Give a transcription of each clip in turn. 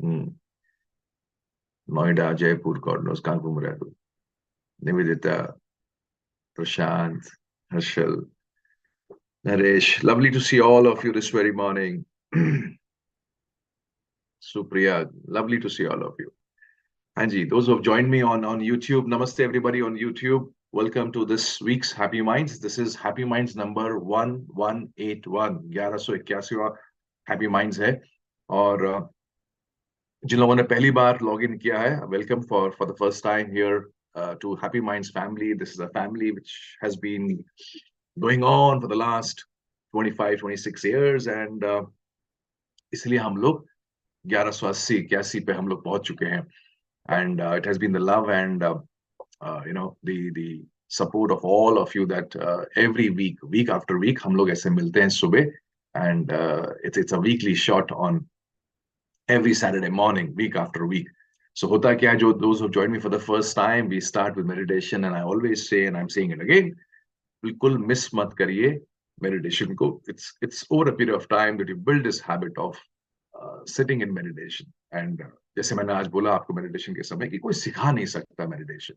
हम्म, Noida, Jaipur, God knows कहाँ घूम रहा है तू? निवेदिता, प्रशांत, Harshal, Naresh, lovely to see all of you this very morning. Supriya, lovely to see all of you. Anji, those who have joined me on YouTube, namaste everybody on YouTube. Welcome to this week's Happy Minds. This is Happy Minds number 1181. 1181वां Happy Minds है. और जिन लोगों ने पहली बार log in किया है, welcome for the first time here to Happy Minds family. This is a family which has been going on for the last 25, 26 years, and इसलिए हम लोग 1180 81 पे हम लोग पहुंच चुके हैं. And it has been the love and the support of all of you that every week after week हम लोग ऐसे मिलते हैं सुबह. And it's a weekly shot on every Saturday morning, week after week. So hota kya, jo those who joined me for the first time, we start with meditation, and I always say, and I'm saying it again, बिल्कुल miss mat kariye meditation ko. It's over a period of time that you build this habit of sitting in meditation. And जैसे मैंने आज बोला आपको meditation के समय कि कोई सिखा नहीं सकता मेडिटेशन.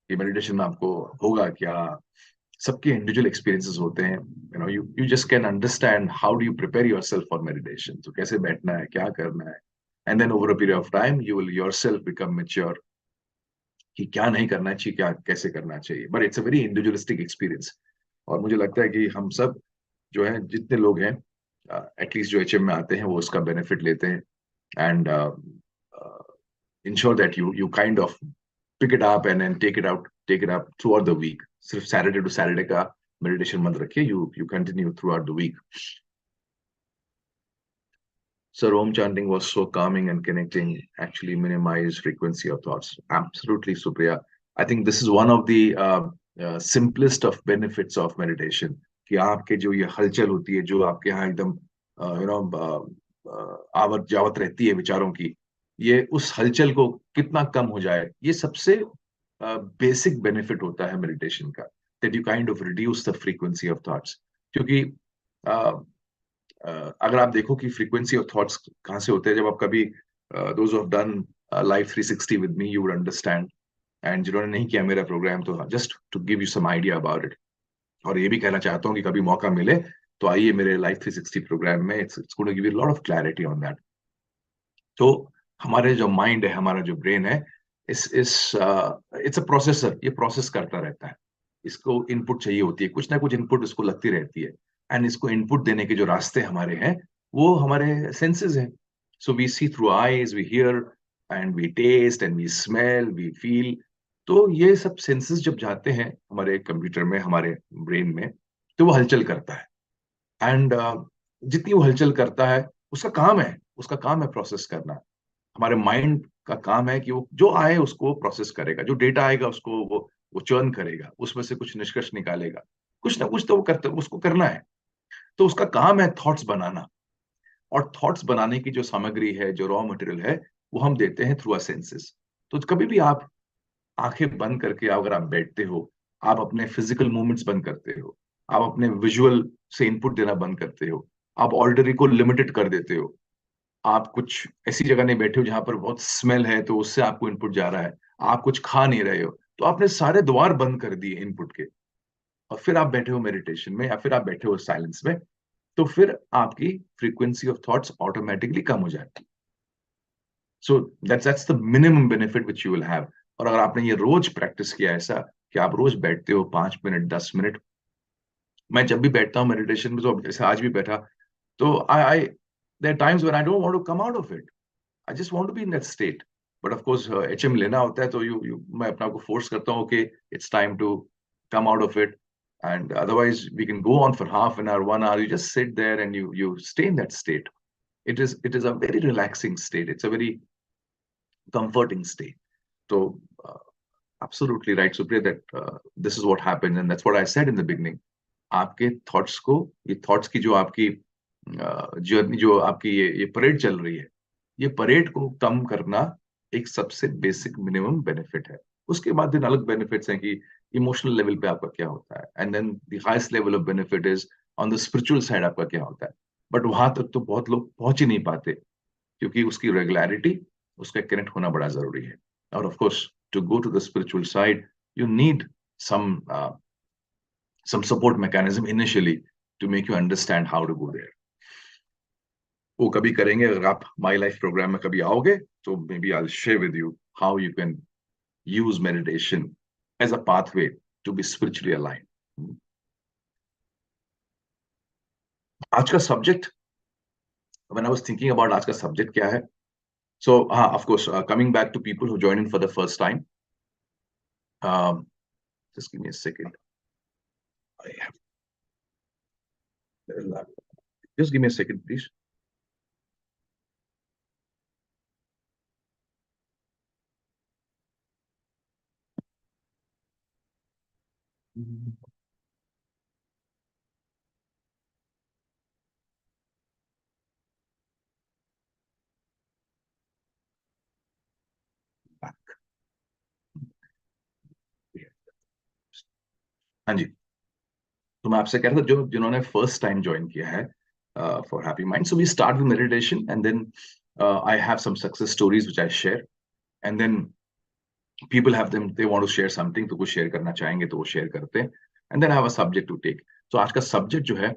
ये मेडिटेशन में आपको होगा क्या, सबके इंडिविजुअल एक्सपीरियंसेस होते हैं. You just can understand how do you prepare yourself for meditation. तो कैसे बैठना है, क्या करना है, and then over a period of time you will yourself become mature कि क्या नहीं करना चाहिए, क्या कैसे करना चाहिए. But it's a very individualistic experience. और मुझे लगता है कि हम सब जो है, जितने लोग हैं एटलीस्ट जो एचएम में आते हैं, वो उसका बेनिफिट लेते हैं. And ensure that you kind of pick it up and then take it up throughout the week. सिर्फ सैटरडे टू सैटरडे का मेडिटेशन मत रखिए. you continue throughout the week. So Om chanting was so calming and connecting, actually minimize frequency of thoughts. Absolutely, Supriya. I think this is one of the simplest of benefits of meditation. कि आपके जो ये हलचल होती है, जो आपके यहाँ एकदम आवत जावत रहती है विचारों की, ये उस हलचल को कितना कम हो जाए, ये सबसे बेसिक बेनिफिट होता है मेडिटेशन का. That you kind of reduce the frequency of thoughts. क्योंकि अगर आप देखो कि फ्रीक्वेंसी ऑफ थॉट्स कहाँ से होते हैं, जब आप कभी those of done life 360 with me, you would understand. And जिन्होंने नहीं किया मेरा प्रोग्राम, तो just to give you some idea about it. और ये भी कहना चाहता हूँ कि कभी मौका मिले तो आइए मेरे लाइफ 360 प्रोग्राम में. It's going to give you lot of clarity on that. तो हमारे जो माइंड है, हमारा जो ब्रेन है, इट्स अ प्रोसेसर. ये प्रोसेस करता रहता है. इसको इनपुट चाहिए होती है, कुछ ना कुछ इनपुट इसको लगती रहती है. एंड इसको इनपुट देने के जो रास्ते हमारे हैं, वो हमारे सेंसेस हैं. So we see through eyes, we hear and we taste and we smell, we feel. तो ये सब सेंसेस जब जाते हैं हमारे कंप्यूटर में, हमारे ब्रेन में, तो वो हलचल करता है. एंड जितनी वो हलचल करता है, उसका काम है प्रोसेस करना. हमारे माइंड का काम है कि वो जो आए उसको प्रोसेस करेगा, जो डेटा आएगा उसको वो चर्न करेगा, उसमें से कुछ निष्कर्ष निकालेगा. कुछ ना कुछ तो वो करता, उसको करना है. तो उसका काम है थॉट्स बनाना. और थॉट्स बनाने की जो सामग्री है, जो रॉ मटेरियल है, वो हम देते हैं थ्रू आवर सेंसेस. तो कभी भी आप आंखें बंद करके अगर आप बैठते हो, आप अपने फिजिकल मूवमेंट्स बंद करते हो, आप अपने विजुअल से इनपुट देना बंद करते हो, आप ऑडिटरी को लिमिटेड कर देते हो, आप कुछ ऐसी जगह नहीं बैठे हो जहां पर बहुत स्मेल है तो उससे आपको इनपुट जा रहा है, आप कुछ खा नहीं रहे हो, तो आपने सारे द्वार बंद कर दिए इनपुट के, और फिर आप बैठे हो मेडिटेशन में या फिर आप बैठे हो साइलेंस में, तो फिर आपकी फ्रीक्वेंसी ऑफ थॉट्स ऑटोमेटिकली कम हो जाती है. So that's the minimum benefit which you will have. और अगर आपने ये रोज प्रैक्टिस किया ऐसा कि आप रोज बैठते हो 5 मिनट 10 मिनट. मैं जब भी बैठता हूँ मेडिटेशन में, तो जैसे आज भी बैठा, तो I there times when I don't want to come out of it. I just want to be in that state. But of course HM लेना होता है, तो यू मैं अपने आप को फोर्स करता हूँ कि it's time to come out of it. And otherwise we can go on for half an hour, 1 hour. You just sit there and you stay in that state. It is a very relaxing state. It's a very comforting state. So absolutely right, Supriya, that this is what happens, and that's what I said in the beginning. आपके thoughts को, ये thoughts की जो आपकी journey, जो आपकी ये parade चल रही है, ये परेड को कम करना एक सबसे बेसिक मिनिमम बेनिफिट है. उसके बाद दिन अलग बेनिफिट्स हैं कि इमोशनल लेवल पे आपका क्या होता है, and then the highest level of benefit is on the spiritual side आपका क्या होता है. बट वहां तक तो बहुत लोग पहुंच ही नहीं पाते. क्योंकि उसकी रेगुलरिटी, उसका कनेक्ट होना बड़ा जरूरी है. और of course to go to the spiritual side you need some support mechanism initially to make you understand how to go there. वो कभी करेंगे. अगर आप माई लाइफ प्रोग्राम में कभी आओगे तो maybe I share with you how you can use meditation as a pathway to be spiritually align. आज का subject, when I was thinking about आज का सब्जेक्ट क्या है, सो हाँ, of course coming back to people who join in for the first time, just give me a second, I have, just give me a second please. Back. हाँ जी, तो मैं आपसे कह रहा था जो जिन्होंने फर्स्ट टाइम ज्वाइन किया है for happy mind, so we start with meditation and then I have some success stories which I share and then people have them, they want to share something, तो कुछ share करना चाहेंगे तो वो share करते हैं and then I have a subject to take. तो आज का सब्जेक्ट जो है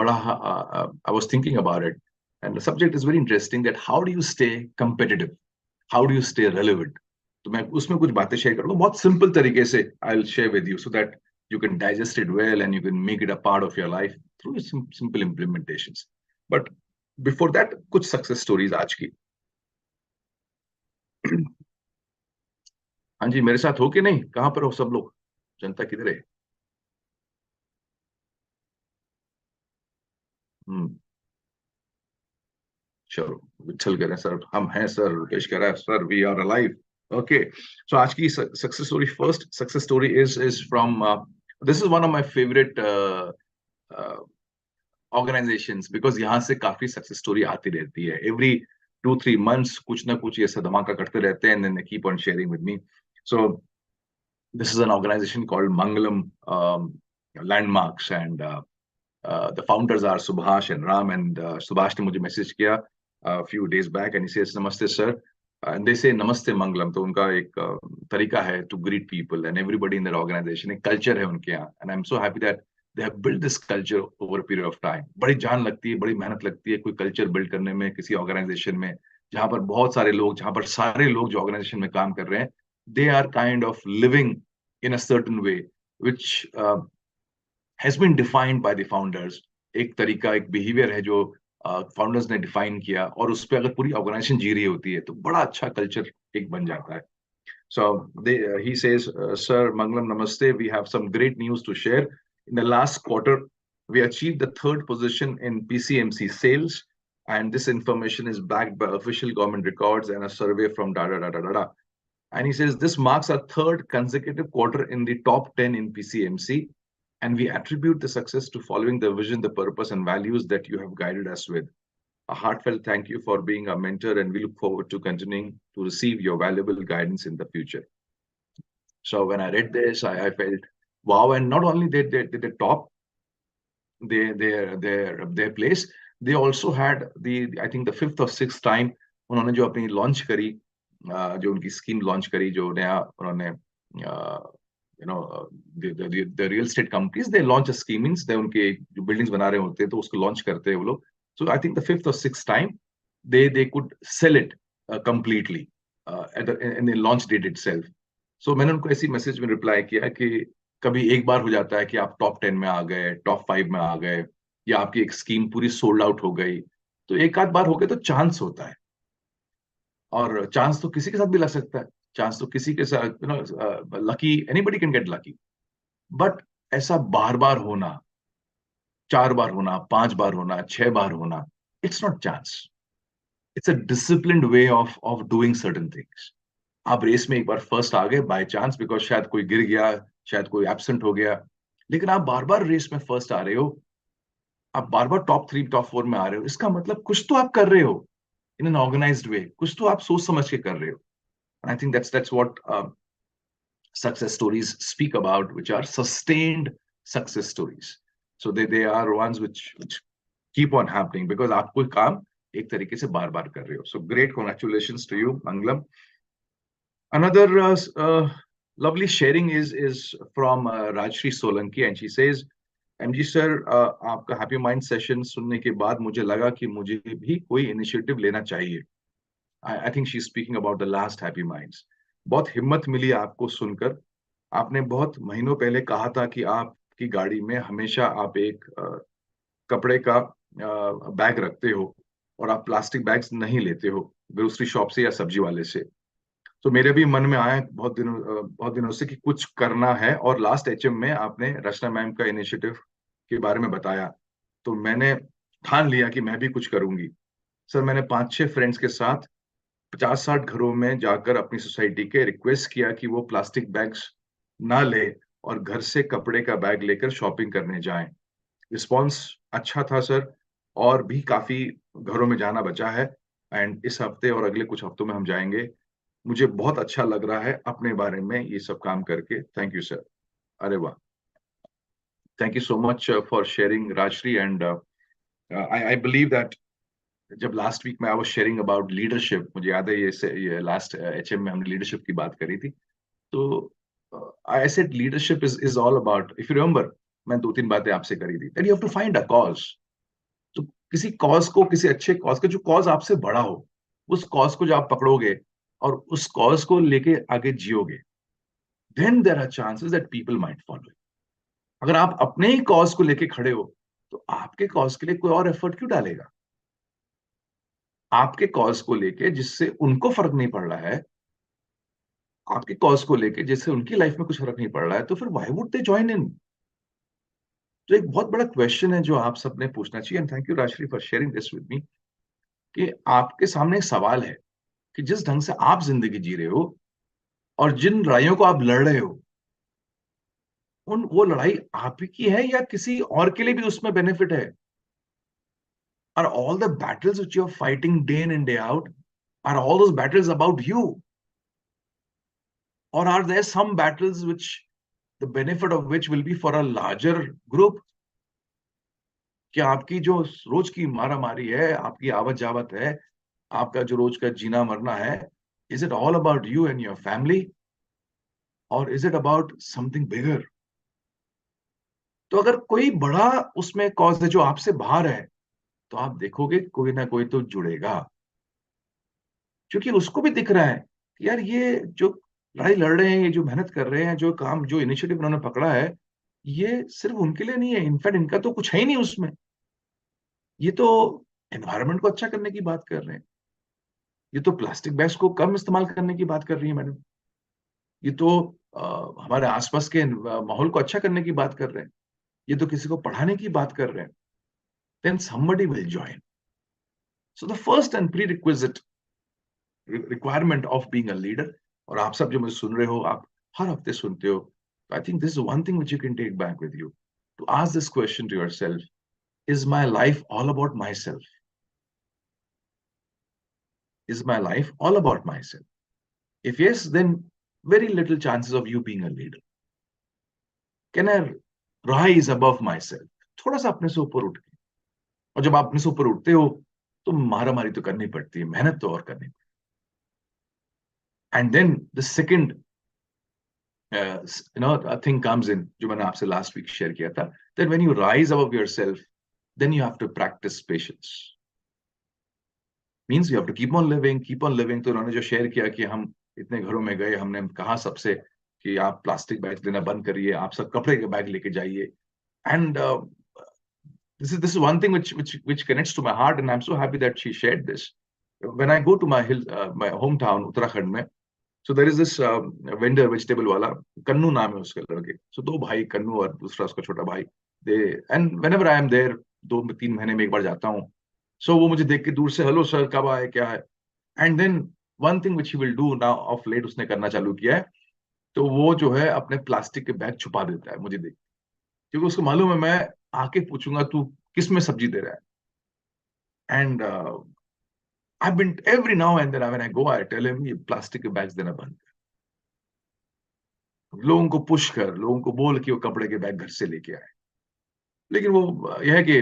बड़ा, I was thinking about it and the subject is very interesting, that how do you stay competitive, how do you stay relevant. तो मैं उसमें कुछ बातें शेयर करूंगा बहुत सिंपल तरीके से. आई will share with you so that you can digest it well and you can make it a part of your life through some simple implementations. But before that, कुछ success stories आज की. हाँ जी, मेरे साथ हो कि नहीं? कहाँ पर हो सब लोग? जनता किधर है? हम्म, चलो, विठल कह रहे हैं सर, हम हैं सर. रुकेश कह रहा है sir, we are alive. Okay, so आज की success story, first success story is from, this is one of my favourite organisations, because यहाँ से काफी सक्सेस स्टोरी आती रहती है. एवरी 2-3 months कुछ ना कुछ ऐसा धमाका करते रहते हैं, and then they keep on sharing with me. So this is an organization called Mangalam Landmarks, and the founders are Subhash and Ram. And Subhash ने मुझे मैसेज किया a few days back, and he says, "Namaste, sir." And they say Namaste Mangalam. तो उनका एक तरीका है to greet people and everybody in their organization. एक culture है उनके यहाँ, and I'm so happy that they have built this culture over a period of time. बड़ी जान लगती है, बड़ी मेहनत लगती है कोई culture build करने में किसी organization में, जहाँ पर बहुत सारे लोग, जहाँ पर सारे लोग जो organization में काम कर रहे हैं, they are kind of living in a certain way which has been defined by the founders. एक तरीका, एक बिहेवियर है जो फाउंडर्स ने डिफाइन किया, और उस पर अगर पूरी ऑर्गेनाइजेशन जी रही होती है तो बड़ा अच्छा कल्चर एक बन जाता है. So he says, Sir Mangalam, Namaste. We have some great news to share. In the last quarter, we achieved the third position in PCMC sales, and this information is backed by official government records and a survey from da da da da da. And he says this marks our third consecutive quarter in the top 10 in PCMC. And we attribute the success to following the vision, the purpose, and values that you have guided us with. A heartfelt thank you for being our mentor, and we look forward to continuing to receive your valuable guidance in the future. So when I read this, I felt wow. And not only did they top their place, they also had the, I think the fifth or sixth time उन्होंने जो अपनी launch करी, जो उनकी scheme launch करी, जो नया उन्होंने the real estate companies, they launch a scheme, means they उनके जो बिल्डिंग्स बना रहे होते हैं तो उसको लॉन्च करते हैं वो लोग. So I think the fifth or sixth time they could sell it completely in the launch date itself. So मैंने उनको ऐसी मैसेज में रिप्लाई किया कि कभी एक बार हो जाता है कि आप टॉप 10 में आ गए, टॉप 5 में आ गए, या आपकी एक स्कीम पूरी सोल्ड आउट हो गई, तो एक आध बार हो गए तो चांस होता है, और चांस तो किसी के साथ भी लग सकता है. चांस तो किसी के साथ, lucky, anybody can get lucky. But ऐसा बार बार होना, 4 बार होना, 5 बार होना, 6 बार होना, it's not chance. It's a disciplined way of doing certain things. आप रेस में एक बार फर्स्ट आ गए बाय चांस, बिकॉज शायद कोई गिर गया, शायद कोई एब्सेंट हो गया, लेकिन आप बार बार रेस में फर्स्ट आ रहे हो, आप बार बार टॉप 3 टॉप 4 में आ रहे हो, इसका मतलब कुछ तो आप कर रहे हो इन एन ऑर्गेनाइज्ड वे, कुछ तो आप सोच समझ के कर रहे हो. And I think that's what success stories speak about, which are sustained success stories. So they are ones which keep on happening, because आप कोई काम एक तरीके से बार बार कर रहे हो. So great, congratulations to you Mangalam. Another lovely sharing is from Rajshri Solanki, and she says, MG sir, आपका हैप्पी माइंड सेशन सुनने के बाद मुझे लगा कि मुझे भी कोई इनिशिएटिव लेना चाहिए. I think she is speaking about the last happy minds. बहुत हिम्मत मिली आपको सुनकर. आपने बहुत महीनों पहले कहा था कि आपकी गाड़ी में हमेशा आप एक कपड़े का बैग रखते हो और आप प्लास्टिक बैग्स नहीं लेते हो ग्रोसरी शॉप से या सब्जी वाले से. तो मेरे भी मन में आया बहुत दिनों से कि कुछ करना है. और लास्ट एचएम में आपने रचना मैम का इनिशिएटिव के बारे में बताया, तो मैंने ठान लिया कि मैं भी कुछ करूंगी. सर, मैंने 5-6 फ्रेंड्स के साथ 50-60 घरों में जाकर अपनी सोसाइटी के रिक्वेस्ट किया कि वो प्लास्टिक बैग्स ना ले और घर से कपड़े का बैग लेकर शॉपिंग करने जाएं. रिस्पॉन्स अच्छा था सर, और भी काफी घरों में जाना बचा है. एंड इस हफ्ते और अगले कुछ हफ्तों में हम जाएंगे. मुझे बहुत अच्छा लग रहा है अपने बारे में ये सब काम करके. Thank you sir. अरे वाह, thank you so much for sharing Rajshree. And I believe that जब लास्ट वीक में I was sharing about leadership, मुझे याद है ये लास्ट एचएम में हमने लीडरशिप की बात करी थी. तो I said leadership is all about, if you remember, मैं 2-3 बातें आपसे करी थी, that you have to find a cause. तो किसी कॉज को, किसी अच्छे कॉज को, जो कॉज आपसे बड़ा हो, उस कॉज को जो आप पकड़ोगे और उस कॉज को लेके आगे जियोगे, then there are chances that people might follow. अगर आप अपने ही कॉज को लेके खड़े हो, तो आपके कॉज के लिए कोई और एफर्ट क्यों डालेगा? आपके कॉज को लेके जिससे उनको फर्क नहीं पड़ रहा है, आपके कॉज को लेके जिससे उनकी लाइफ में कुछ फर्क नहीं पड़ रहा है, तो फिर why would they join in? तो एक बहुत बड़ा क्वेश्चन है जो आप सबने पूछना चाहिए. And thank you Rajshree for sharing this with me, कि आपके सामने एक सवाल है कि जिस ढंग से आप जिंदगी जी रहे हो और जिन लड़ाइयों को आप लड़ रहे हो, उन वो लड़ाई आप ही की है या किसी और के लिए भी उसमें बेनिफिट है? Are all the battles which you're fighting day in and day out, are all those battles about you? Or are there some battles which the benefit of which will be for a larger group? कि आपकी जो रोज की मारा मारी है, आपकी आवत जावत है, आपका जो रोज का जीना मरना है, is it all about you and your family, or is it about something bigger? तो अगर कोई बड़ा उसमें कॉज है जो आपसे बाहर है, तो आप देखोगे कोई ना कोई तो जुड़ेगा, क्योंकि उसको भी दिख रहा है कि यार ये जो लड़ाई लड़ रहे हैं, ये जो मेहनत कर रहे हैं, जो काम, जो इनिशिएटिव उन्होंने पकड़ा है, ये सिर्फ उनके लिए नहीं है. इनफैक्ट इनका तो कुछ है ही नहीं उसमें. ये तो एनवायरनमेंट को अच्छा करने की बात कर रहे हैं. ये तो प्लास्टिक बैग्स को कम इस्तेमाल करने की बात कर रही है मैडम. ये तो हमारे आसपास के माहौल को अच्छा करने की बात कर रहे हैं. ये तो किसी को पढ़ाने की बात कर रहे हैं. Then somebody will join. So the first and pre requirement of being a leader, और आप सब जो मुझे सुन रहे हो, आप हर हफ्ते सुनते हो, I think this is one thing which you can take back with you, to ask this question to yourself: is my life all about myself? Is my life all about myself? If yes, then very little chances of you being a leader. Can I rise above myself? थोड़ा सा अपने से ऊपर उठ के. और जब आप अपने से ऊपर उठते हो, तो मारा मारी तो करनी पड़ती है, मेहनत तो और करनी पड़ती है. And then the second thing comes in, जो मैंने आपसे लास्ट वीक शेयर किया था, that when you rise above yourself, then you have to practice patience. Means you have to keep on living, keep on living. तो उन्होंने जो share किया कि हम इतने घरों में गए, हमने कहा सबसे कि आप प्लास्टिक बैग देना बंद करिए, आप सब कपड़े के बैग लेके जाइए. And this is one thing which connects to my heart, and I'm so happy that she shared this. When I go to my hometown Uttarakhand में, so there is this vendor, vegetable वाला, कन्नू नाम है उसके लड़के. So दो भाई, कन्नू और दूसरा उसका छोटा भाई. And whenever I am there, 2-3 महीने में एक बार जाता हूँ. So वो मुझे देख के दूर से, हेलो सर, कब आए, क्या है. And then one thing which he will do now of late, उसने करना चालू किया है, तो वो जो है अपने प्लास्टिक के बैग छुपा देता है मुझे देख, क्योंकि उसको मालूम है मैं आके पूछूंगा तू किस में सब्जी दे रहा है. And I've been every now and then when I go, I tell him ये प्लास्टिक के बैग्स देना बंद कर. लोगों को पुश कर, लोगों को बोल कि वो कपड़े के बैग घर से लेके आए. लेकिन वो यह है कि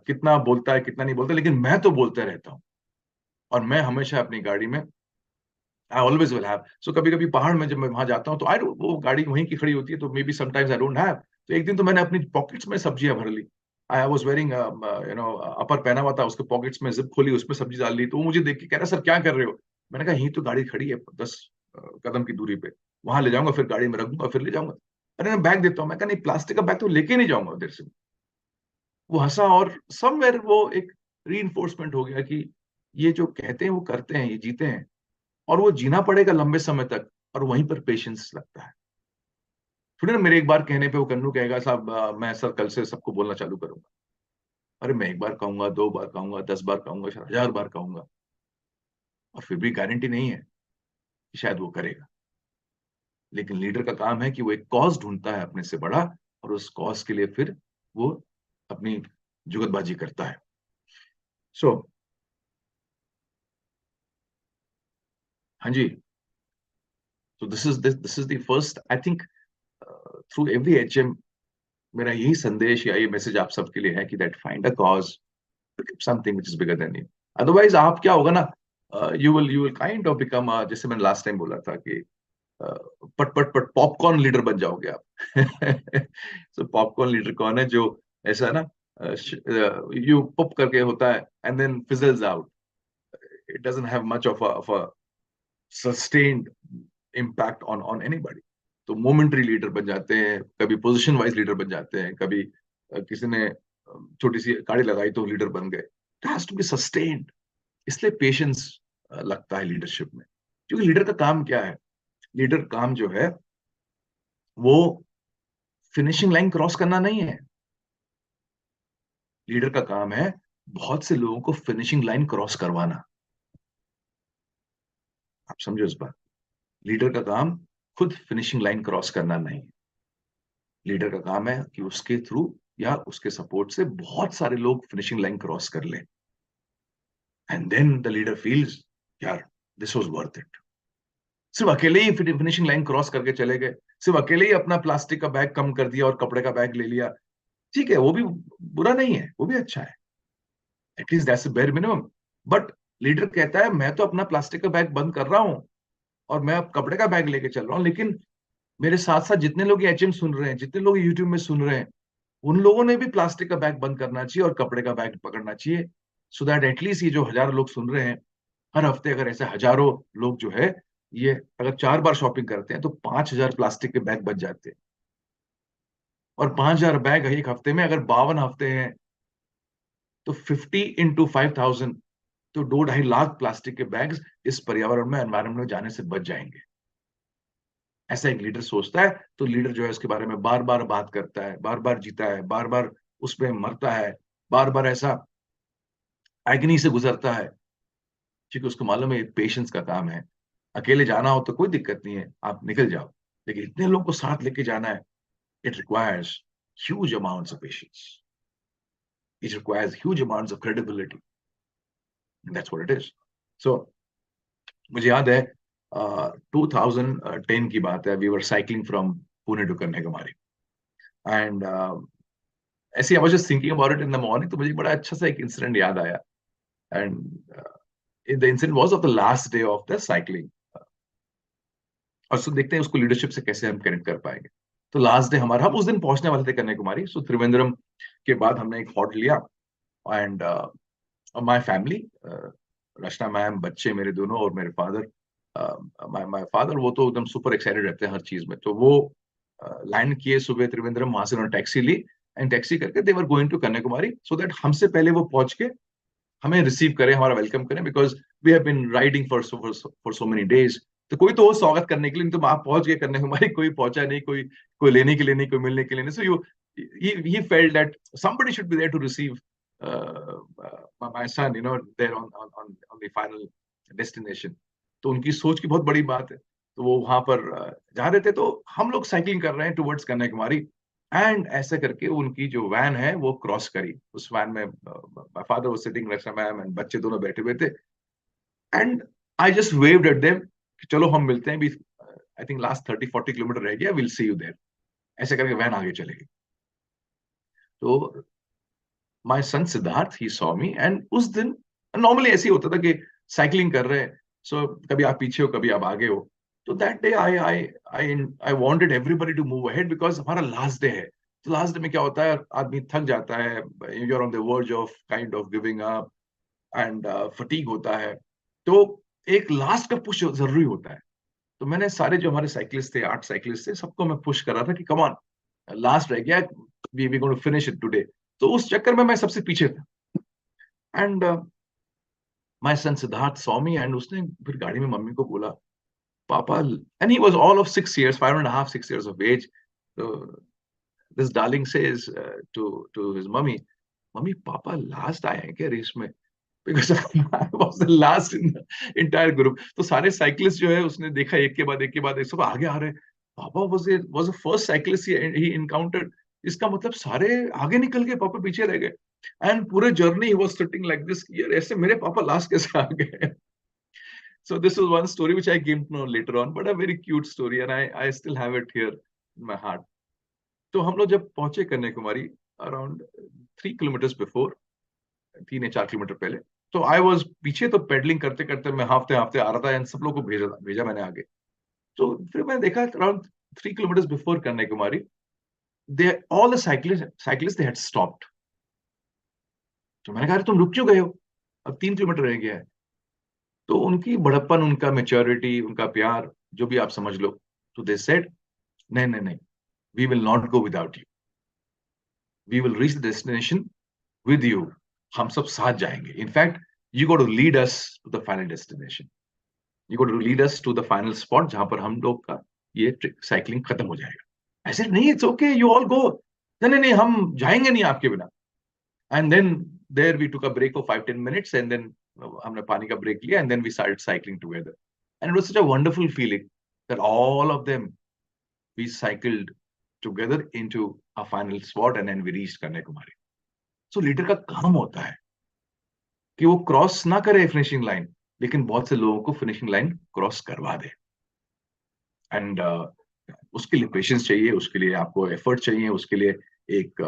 कितना बोलता है कितना नहीं बोलता, लेकिन मैं तो बोलता रहता हूँ. और मैं हमेशा अपनी गाड़ी में आई ऑलवेज विल हैव, सो कभी कभी पहाड़ में जब मैं वहां जाता हूँ तो आई वो गाड़ी वहीं की खड़ी होती है, तो may be sometimes I don't have, तो एक दिन तो मैंने अपनी पॉकेट्स में सब्जियां भर ली। आई वाज वेयरिंग अपर पहना हुआ था, उसके पॉकेट्स में जिप खोली, उसमें सब्जी डाल ली, तो वो मुझे देख के कह रहा सर क्या कर रहे हो। मैंने कहा यहीं तो गाड़ी खड़ी है 10 कदम की दूरी पे, वहां ले जाऊंगा, फिर गाड़ी में रख दूंगा, फिर ले जाऊंगा। अरे मैं बैग देता हूँ, मैं कहा नहीं प्लास्टिक का बैग तो लेके नहीं जाऊंगा उधर से। वो हंसा, और समवेयर वो एक री हो गया कि ये जो कहते हैं वो करते हैं, ये जीते हैं, और वो जीना पड़ेगा लंबे समय तक, और वहीं पर पेशेंस लगता है। थोड़ी ना मेरे एक बार कहने पे वो कन्नू कहेगा साहब मैं सर कल से सबको बोलना चालू करूंगा। अरे मैं एक बार कहूंगा, 2 बार कहूंगा, 10 बार कहूंगा, शायद 1000 बार कहूंगा, और फिर भी गारंटी नहीं है कि शायद वो करेगा। लेकिन लीडर का काम है कि वो एक कॉज ढूंढता है अपने से बड़ा, और उस कॉज के लिए फिर वो अपनी जुगतबाजी करता है। सो हाँ जी, तो this is the first I think through every HM, मेरा यही संदेश या ये मैसेज आप सबके लिए है कि that find a cause, something which is bigger than you. Otherwise आप क्या होगा ना, you will kind of become, जैसे मैंने लास्ट टाइम बोला था कि पट पट पट पॉपकॉर्न लीडर बन जाओगे आप। सो पॉपकॉर्न लीडर कौन है, जो ऐसा ना यू पॉप करके होता है and then fizzles out, it doesn't have much of a sustained impact on anybody. तो मोमेंटरी लीडर बन जाते हैं, कभी पोजीशन वाइज लीडर बन जाते हैं, कभी किसी ने छोटी सी गाड़ी लगाई तो लीडर बन गए। It has to be sustained. इसलिए पेशेंस लगता है लीडरशिप में, क्योंकि लीडर का काम क्या है, लीडर काम जो है वो फिनिशिंग लाइन क्रॉस करना नहीं है। लीडर का काम है बहुत से लोगों को फिनिशिंग लाइन क्रॉस करवाना। आप समझो इस बात, लीडर का काम खुद फिनिशिंग लाइन क्रॉस करना नहीं है। लीडर का काम है कि उसके थ्रू या उसके सपोर्ट से बहुत सारे लोग फिनिशिंग लाइन क्रॉस कर लें, and then the leader feels यार दिस वाज वर्थ इट। सिर्फ अकेले ही फिनिशिंग लाइन क्रॉस करके चले गए, सिर्फ अकेले ही अपना प्लास्टिक का बैग कम कर दिया और कपड़े का बैग ले लिया, ठीक है वो भी बुरा नहीं है, वो भी अच्छा है, at least that's bare minimum. But leader कहता है मैं तो अपना प्लास्टिक का बैग बंद कर रहा हूं और मैं अब कपड़े का बैग लेके चल रहा हूं, लेकिन मेरे साथ साथ जितने लोग एचएम सुन रहे हैं, जितने लोग यूट्यूब में सुन रहे हैं, उन लोगों ने भी प्लास्टिक का बैग बंद करना चाहिए और कपड़े का बैग पकड़ना चाहिए, सो दैट एटलीस्ट ये जो 1000 लोग सुन रहे हैं, हर हफ्ते अगर ऐसे हजारों लोग जो है ये अगर 4 बार शॉपिंग करते हैं तो 5000 प्लास्टिक के बैग बच जाते हैं। और 5000 बैग एक हफ्ते में अगर 52 हफ्ते हैं तो 50 into 5000, तो 2-2.5 लाख प्लास्टिक के बैग्स इस पर्यावरण में, एनवायरमेंट में जाने से बच जाएंगे। ऐसा एक लीडर सोचता है तो लीडर जो है उसके बारे में बार बार बात करता है, बार बार जीता है, बार बार उसमें मरता है, बार बार ऐसा एग्नी से गुजरता है, क्योंकि उसको मालूम है ये पेशेंस का काम है। अकेले जाना हो तो कोई दिक्कत नहीं है, आप निकल जाओ, लेकिन इतने लोगों को साथ लेके जाना है, it requires huge amounts of patience, it requires huge amounts of credibility, that's what it is. So मुझे याद है 2010 की बात है, we were cycling from Pune to Kanyakumari, and ऐसे I was just thinking about it in the morning, तो मुझे बड़ा अच्छा सा एक इंसिडेंट याद आया, and the incident was of the last day of the cycling. और सो देखते हैं उसको लीडरशिप से कैसे हम कनेक्ट कर पाएंगे। तो लास्ट डे हमारा, हम उस दिन पहुंचने वाले थे कन्याकुमारी, सो त्रिवेंद्रम के बाद हमने एक हॉल्ट लिया, and my family, Rachna ma'am, बच्चे मेरे दोनों और मेरे फादर, माय फादर वो तो एकदम सुपर एक्साइटेड रहते हैं हर चीज में, तो वो लैंड किए सुबह त्रिवेंद्रम, वहां से उन्होंने टैक्सी ली, एंड टैक्सी करके they were going to Kanyakumari, so that हमसे पहले वो पहुंच के हमें रिसीव करें, हमारा वेलकम करें, because we have been riding for so many days. तो कोई तो हो स्वागत करने के लिए, नहीं तो आप पहुंच गए कन्याकुमारी, कोई पहुंचा नहीं, कोई कोई लेने के लिए नहीं, कोई मिलने के लिए नहीं, so you he felt that somebody should be there to receive my son, there on the final destination. तो उनकी सोच की बहुत बड़ी बात है, तो वो वहां पर जा रहे थे, तो हम लोग साइकिलिंग कर रहे हैं टुवर्ड्स कन्याकुमारी, एंड ऐसे करके उनकी जो वैन है वो क्रॉस करी, उस वैन में my father was sitting, Raksha ma'am and बच्चे दोनों बैठे हुए थे, and I just waived at them कि चलो हम मिलते हैं भी, आई थिंक लास्ट 30-40 किलोमीटर रह गया, विल सी यू देयर। ऐसे करके वैन आगे चलेगी, तो my son Siddharth he saw me, and उस दिन नॉर्मली ऐसे ही होता था कि साइकिलिंग कर रहे हैं, सो कभी आप पीछे हो कभी आप आगे हो। तो that day I wanted everybody to move ahead because हमारा लास्ट डे है। तो लास्ट डे में क्या होता है, आदमी थक जाता है, you are on the verge of kind of giving up and fatigue होता है। तो एक लास्ट का पुश जरूरी होता है। तो मैंने सारे जो हमारे साइकिलिस्ट थे, 8 साइकिलिस्ट थे, सबको मैं पुश कर रहा था कि कम ऑन, लास्ट रह गया, we going to finish it today. तो उस चक्कर में मैं सबसे पीछे था। And my son Siddharth saw me and उसने फिर गाड़ी में मम्मी को बोला, पापा, and he was all of 6 years, 5.5, 6 years of age. So this darling says to his mummy, mummy papa last आए हैं क्या रेस में? Because I was the last in the entire group. तो सारे साइकिलिस्ट जो है उसने देखा, एक के बाद एक के बाद एक, सब आगे आ रहे हैं। पापा was the first cyclist he encountered. इसका मतलब सारे आगे निकल गए, पापा पीछे रह गए। एंड पूरे journey he was sitting like this, यार ऐसे मेरे पापा लास्ट कैसे आ गए? So this was one story which I came to know later on, but a very cute story, and I still have it here in my heart. तो हम लोग जब पहुंचे कन्याकुमारी अराउंड 3 किलोमीटर बिफोर, 3 या 4 किलोमीटर पहले, तो आई वॉज पीछे, तो पेडलिंग करते करते मैं हाफते हाफते आ रहा था एंड सब लोग को भेजा भेजा मैंने आगे। तो फिर मैंने देखा around 3 kilometre before Kanyakumari, they all the cyclist they had stopped. तो मैंने कहा तुम रुक क्यों गए हो, अब 3 किलोमीटर रह गया है। तो उनकी बड़प्पन, उनका मेच्योरिटी, उनका प्यार, जो भी आप समझ लो, तो दे सेड, नहीं नहीं नहीं, we will not go without you, we will reach the destination with you, हम सब साथ जाएंगे। In fact you go to lead us to the final destination, you go to lead us to the final spot जहां पर हम लोग का ये साइकिलिंग खत्म हो जाएगा। ऐसे नहीं, it's okay, you all go. नहीं नहीं नहीं, हम जाएंगे नहीं आपके बिना। And then there we took a break for 5-10 minutes, and then हमने पानी का ब्रेक लिया, and then we started cycling together. And it was such a wonderful feeling that all of them we cycled together into a final spot, and then we reached Kanyakumari. So leader का काम होता है कि वो cross ना करे finishing line, लेकिन बहुत से लोगों को फिनिशिंग लाइन क्रॉस करवा दे। एंड उसके लिए पेशेंस चाहिए, उसके लिए आपको एफर्ट चाहिए, उसके लिए एक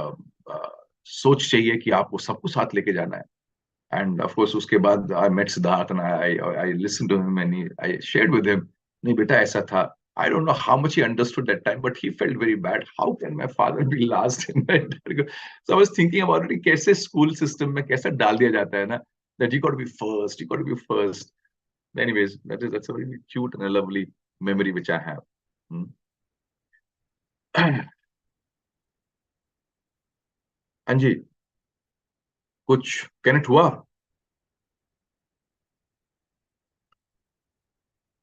सोच चाहिए कि आपको सबको साथ लेके जाना है। एंड ऑफ कोर्स उसके बाद I met Siddharth and I listen to him and I shared with him, नहीं बेटा ऐसा था। I don't know how much he understood that time, but he felt very bad. How can my father be last in the entire group? So I was thinking about it, कैसे school system में कैसे डाल दिया जाता है ना, that you got to be first, you got to be first. Anyways, that's a very cute and a lovely memory which I have. हाँ जी, कुछ कनेक्ट हुआ?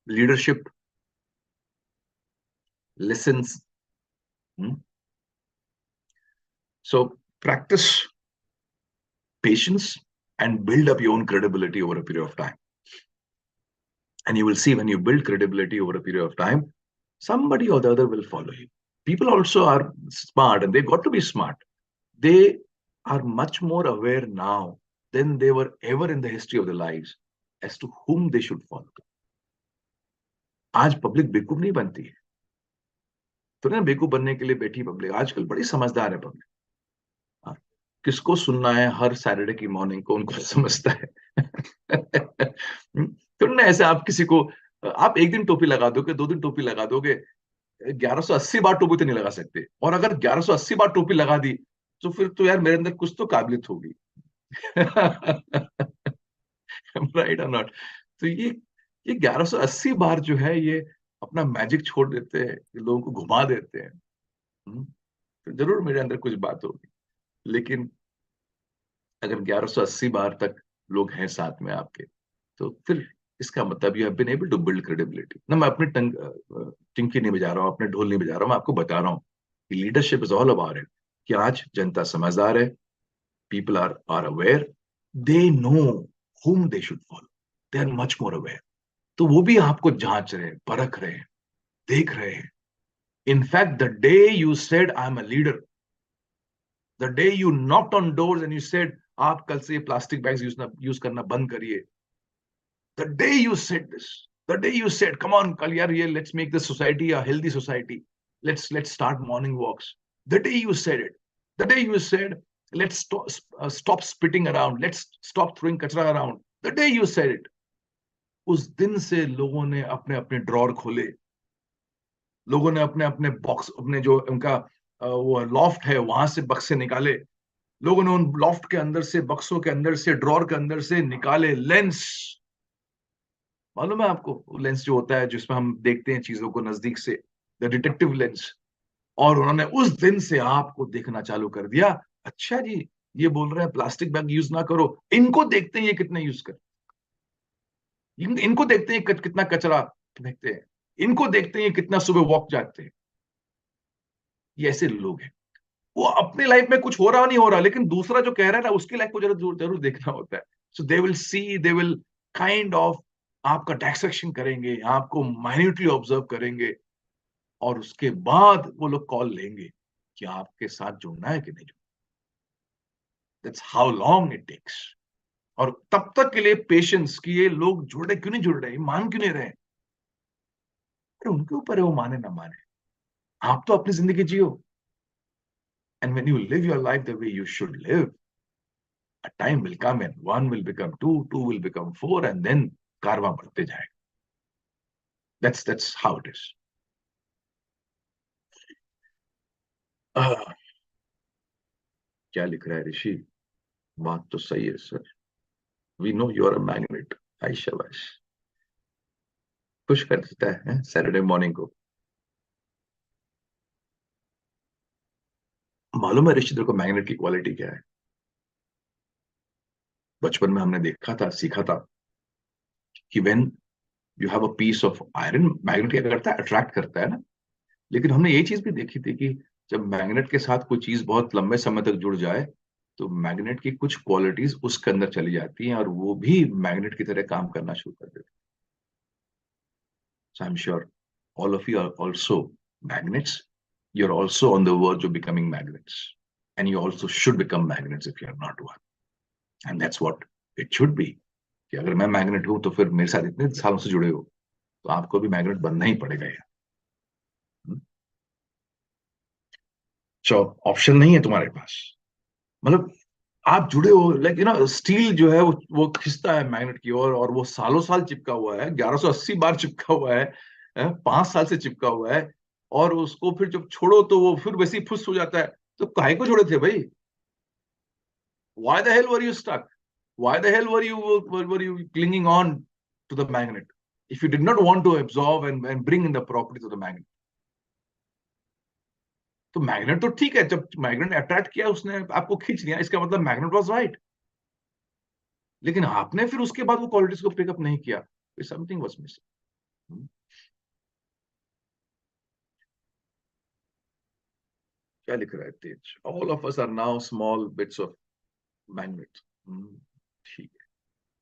Leadership lessons. So practice patience and build up your own credibility over a period of time. And you will see, when you build credibility over a period of time, somebody or the other will follow you. People also are smart, and they've got to be smart. They are much more aware now than they were ever in the history of their lives as to whom they should follow. आज public बेवकूफ नहीं बनती है, तो ना बेवकूफ बनने के लिए बैठी पब्लिक आजकल बड़ी समझदार है पब्लिक। किसको सुनना है हर सैटरडे की मॉर्निंग को, उनको समझता है। तो ना ऐसे आप किसी को, आप एक दिन टोपी लगा दोगे, 2 दिन टोपी लगा दोगे, 1180 बार टोपी तो नहीं लगा सकते। और अगर 1180 बार टोपी लगा दी, तो फिर तो यार मेरे अंदर कुछ तो काबिलियत होगी। राइट और नॉट? तो ये 1180 बार जो है, ये अपना मैजिक छोड़ देते हैं, लोगों को घुमा देते हैं। तो जरूर मेरे अंदर कुछ बात होगी, लेकिन अगर 1180 बार तक लोग हैं साथ में आपके, तो फिर इसका मतलब you have been able to build credibility ना। मैं अपनी टिंकी नहीं बजा रहा हूँ, अपने ढोल नहीं बजा रहा हूँ, मैं आपको बता रहा हूँ कि leadership is all about it, कि आज जनता समझदार है, people are aware, they know whom they should follow, they are much more aware. तो वो भी आपको जांच रहे हैं, परख रहे हैं, देख रहे हैं। In fact the day you said I am a leader, the day you knocked on doors and you said आप कल से प्लास्टिक बैग्स यूज करना बंद करिए, the day you said this, the day you said come on कल यार ये let's make this society a healthy society, let's start morning walks, the day you said it, the day you said let's stop spitting around, let's stop throwing kachra around, the day you said it, उस दिन से लोगों ने अपने अपने drawer खोले, लोगों ने अपने अपने बॉक्स, अपने जो उनका वो लॉफ्ट है वहां से बक्से निकाले, लोगों ने उन लॉफ्ट के अंदर से, बक्सों के अंदर से, ड्रॉर के अंदर से निकाले लेंस। मालूम है आपको लेंस जो होता है जिसमें हम देखते हैं चीजों को नजदीक से, द डिटेक्टिव लेंस। और उन्होंने उस दिन से आपको देखना चालू कर दिया। अच्छा जी, ये बोल रहे हैं प्लास्टिक बैग यूज ना करो, इनको देखते हैं ये कितना यूज कर, इनको देखते हैं कितना कचरा फेंकते हैं, इनको देखते हैं ये कितना सुबह वॉक जाते हैं। ये ऐसे लोग हैं। वो अपने लाइफ में कुछ हो रहा नहीं हो रहा, लेकिन दूसरा जो कह रहा है ना उसकी लाइफ को जरूर जरूर देखना होता है। So they will see, they will kind of आपका टैक्सेशन करेंगे, आपको माइन्यूटली ऑब्जर्व करेंगे, और उसके बाद वो लोग कॉल लेंगे कि आपके साथ जुड़ना है कि नहीं जुड़ना। That's how long it takes. और तब तक के लिए पेशेंस कि ये लोग जुड़ रहे क्यों नहीं जुड़ रहे, मान क्यों नहीं रहे, अरे उनके ऊपर है वो माने ना माने, आप तो अपनी जिंदगी जियो। And when you live your life the way you should live, a time will come and one will become two, two will become four, and then कारवां बढ़ते जाएगा। That's how it is. क्या लिख रहा है ऋषि? बात तो सही है sir. We know you are a magnet. I शाबाश, खुश कर देता है सैटरडे मॉर्निंग को। मालूम है ऋषि तेरे को मैग्नेट की क्वालिटी क्या है? बचपन में हमने देखा था, सीखा था कि when you have a piece of iron, magnet क्या करता है, अट्रैक्ट करता है ना। लेकिन हमने ये चीज भी देखी थी कि जब मैग्नेट के साथ कोई चीज बहुत लंबे समय तक जुड़ जाए, तो मैग्नेट की कुछ क्वालिटीज उसके अंदर चली जाती हैं और वो भी मैग्नेट की तरह काम करना शुरू कर देती है। So I am sure all of you are also magnets, you are also on the verge of becoming magnets, and you also should become magnets if you are not one. And that's what it should be, कि अगर मैं magnet हूं तो फिर मेरे साथ इतने सालों से जुड़े हो, तो आपको भी मैग्नेट बनना ही पड़ेगा यार। ऑप्शन नहीं है तुम्हारे पास, मतलब आप जुड़े हो, लाइक स्टील जो है वो खिंचता है मैग्नेट की ओर, और वो सालों साल चिपका हुआ है, 1180 बार चिपका हुआ है, 5 साल से चिपका हुआ है, और उसको फिर जब छोड़ो तो वो फिर वैसे ही फुस हो जाता है। तो काहे को छोड़े थे भाई? Why the hell were you stuck? Why the hell were you clinging on to the magnet if you did not want to absorb and bring in the properties of the magnet? तो magnet तो ठीक है, जब magnet attract किया उसने आपको खींच लिया, इसका मतलब मैग्नेट वाज राइट। लेकिन आपने फिर उसके बाद वो क्वालिटीज को पिकअप नहीं किया, समथिंग वाज मिसिंग। क्या लिख रहा है Tej? All of us are now small bits of magnet. ठीक है,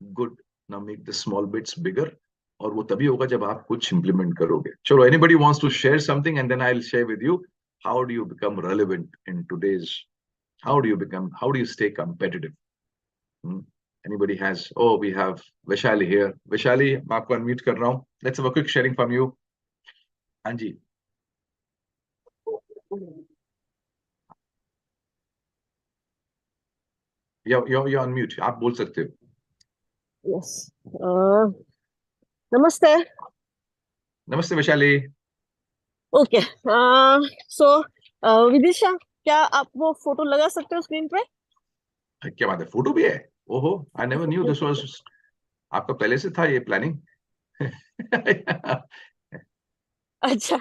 good. Now make the small bits bigger, और वो तभी होगा जब आप कुछ इंप्लीमेंट करोगे। चलो, anybody wants to share something and then I will share with you how do you become relevant in today's, how do you stay competitive? Hmm? Anybody has? Oh, we have Vaishali here. Vaishali, मैं आपको unmute कर रहा हूँ। Let's have a quick sharing from you. हाँ जी। You're on mute. आप बोल सकते हो। यस। नमस्ते। नमस्ते वैशाली। ओके। सो विदिशा, क्या आप वो फोटो लगा सकते हो स्क्रीन पे? क्या बात है, फोटो भी है? ओहो, I never knew this was, आपका पहले से था ये प्लानिंग? अच्छा,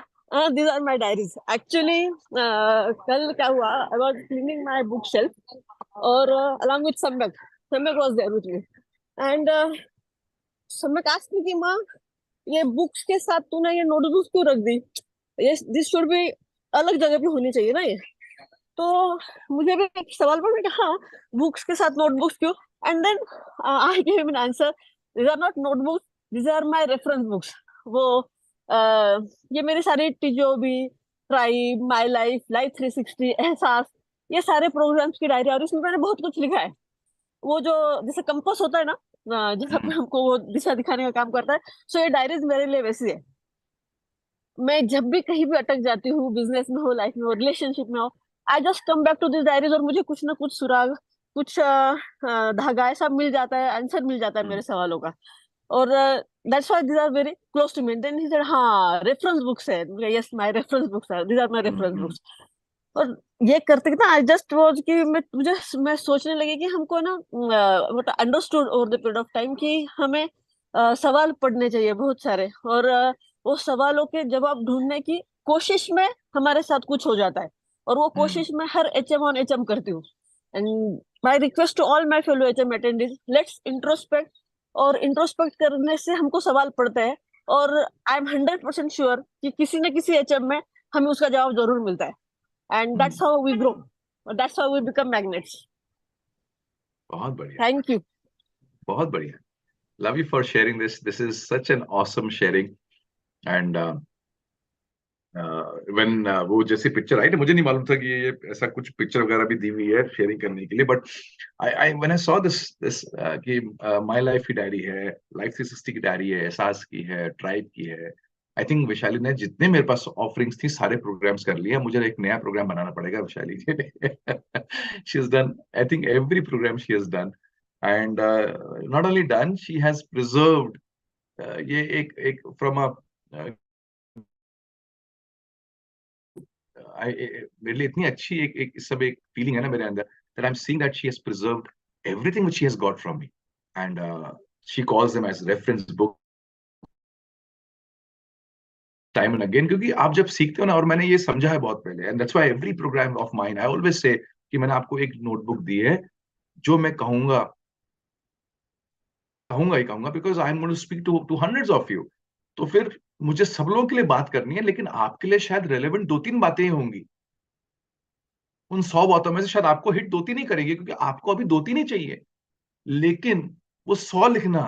these are my diaries actually. कल क्या हुआ, I was cleaning my book shelf और along with Samyak, Samyak was there with me and Samyak asked me कि माँ, ये बुक्स के साथ तूने ये नोटबुक्स क्यों रख दी? ये दिस शुड बी अलग जगह पे होनी चाहिए ना ये। तो मुझे भी एक सवाल पड़ा कि हाँ, बुक्स के साथ नोटबुक्स क्यों? And then I give him an answer, these are not notebooks, these are my reference books. वो ये मेरी सारी टिजोबी, ट्राइब, माय लाइफ, लाइफ 360, एहसास, ये सारे प्रोग्राम्स की डायरी, और इसमें मैंने बहुत कुछ लिखा है। वो जो जैसे कंपास होता है ना, जैसा पे हमको वो दिशा दिखाने का काम करता है, सो ये डायरीज मेरे लिए वैसी है। मैं जब भी कहीं भी अटक जाती हूँ, बिजनेस में हो, लाइफ में हो, रिलेशनशिप में हो, I just come back to this diaries, और मुझे कुछ ना कुछ सुराग, कुछ धागा ऐसा मिल जाता है, आंसर मिल जाता है मेरे सवालों का। और that's why these are very close to me. Then he said, हाँ reference books है. Yes, my reference books are. These are my reference books. और ये करते ना आई जस्ट वॉज कि मैं सोचने लगी कि हमको ना मतलब understood over the period of time कि हमें सवाल पढ़ने चाहिए बहुत सारे, और वो सवालों के जवाब ढूंढने की कोशिश में हमारे साथ कुछ हो जाता है, और वो कोशिश मैं हर एचएम ऑन एचएम करती हूँ. And my request to all my fellow HM attendants, let's introspect. और इंट्रोस्पेक्ट करने से हमको सवाल पड़ते हैं, और आई एम 100% श्योर कि किसी न किसी एचएम में हमें उसका जवाब जरूर मिलता है. And that's how we grow. That's how we become magnets. बहुत बढ़िया. Thank you. बहुत बढ़िया. Love you for sharing this. This is such an awesome sharing. And when वो जैसी पिक्चर आई ना, मुझे नहीं मालूम था कि ये ऐसा कुछ पिक्चर वगैरह भी दी हुई है शेयरिंग करने के लिए. But I when I saw this कि माय लाइफ की डायरी है, लाइफ 360 की डायरी है, एहसास की है, ट्राइब की है. आई थिंक वैशाली ने जितने मेरे पास ऑफरिंग्स थी सारे प्रोग्राम्स कर लिए. मुझे एक नया प्रोग्राम बनाना पड़ेगा वैशाली के लिए. She has done, I think every programme she has done. And not only done, she has preserved. ये एक फ्रॉम अ मेरे लिए इतनी अच्छी एक सब एक फीलिंग है ना मेरे अंदर, that I'm seeing that she has preserved everything which she has got from me, and she calls them as reference book time and again. क्योंकि आप जब सीखते हो ना, और मैंने ये समझा है बहुत पहले, and that's why every program of mine I always say कि मैंने आपको एक नोटबुक दी है जो मैं कहूंगा ही कहूंगा, because I'm going to speak to hundreds of you. तो फिर मुझे सब लोगों के लिए बात करनी है, लेकिन आपके लिए शायद रेलेवेंट 2-3 बातें ही होंगी. उन 100 बातों में से शायद आपको हिट 2-3 ही करेंगे, क्योंकि आपको अभी 2-3 ही चाहिए. लेकिन वो 100 लिखना,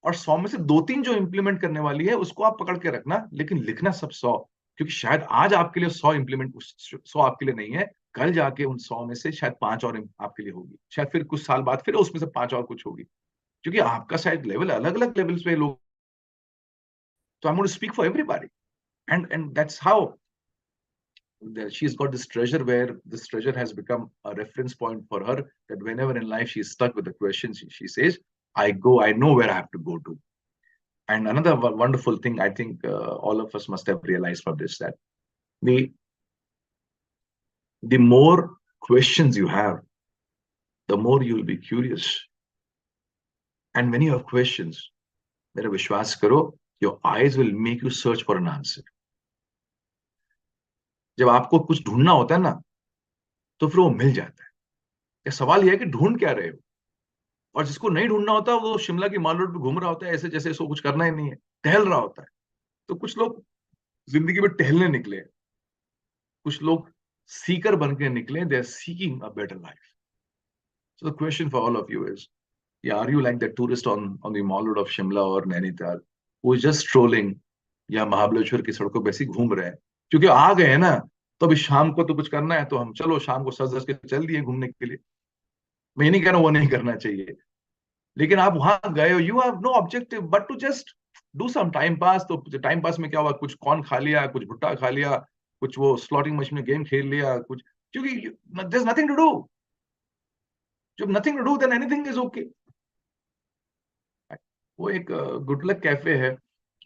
और 100 में से 2-3 जो इंप्लीमेंट करने वाली है उसको आप पकड़ के रखना, लेकिन लिखना सब 100. क्योंकि शायद आज आपके लिए 100 आपके लिए नहीं है, कल जाके उन 100 में से शायद 5 और आपके लिए होगी. शायद फिर कुछ साल बाद फिर उसमें से 5 और कुछ होगी, क्योंकि आपका शायद लेवल अलग अलग लेवल्स पे लोग. तो I am going to speak for everybody, and that's how she's got this treasure, where this treasure has become a reference point for her, that whenever in life she's stuck with the questions, she says, I know where I have to go to. And another wonderful thing I think all of us must have realized from this, that the more questions you have, the more you'll be curious. And when you have questions, मेरा विश्वास करो, your eyes will make you search for an answer. जब आपको कुछ ढूंढना होता है ना, तो फिर वो मिल जाता है. ये सवाल यह है कि ढूंढ क्या रहे हो. और जिसको नहीं ढूंढना होता, वो शिमला की माल रोड पे घूम रहा होता है ऐसे जैसे इसको कुछ करना ही नहीं है, टहल रहा होता है. तो कुछ लोग जिंदगी में टहलने निकले, कुछ लोग सीकर बन के निकले. They are seeking a better life. So the question for all of you is, are you like that tourist on the Mall Road of Shimla और नैनीताल, वो जस्ट स्ट्रोलिंग, या महाबलेश्वर की सड़कों पे ऐसे घूम रहे हैं क्योंकि आ गए हैं ना, तो अभी शाम को तो कुछ करना है, तो हम चलो शाम को सज धज के चल दिए घूमने के लिए. मैं ये नहीं कह रहा हूं वो नहीं करना चाहिए, लेकिन आप वहां गए हो, you have no objective but to just do some time pass. तो टाइम पास में क्या हुआ, कुछ कॉर्न खा लिया, कुछ भुट्टा खा लिया, कुछ वो स्लॉटिंग मशीन में गेम खेल लिया, कुछ, क्योंकि there is nothing to do. जब nothing to do, then anything is okay. वो एक गुड लक कैफे है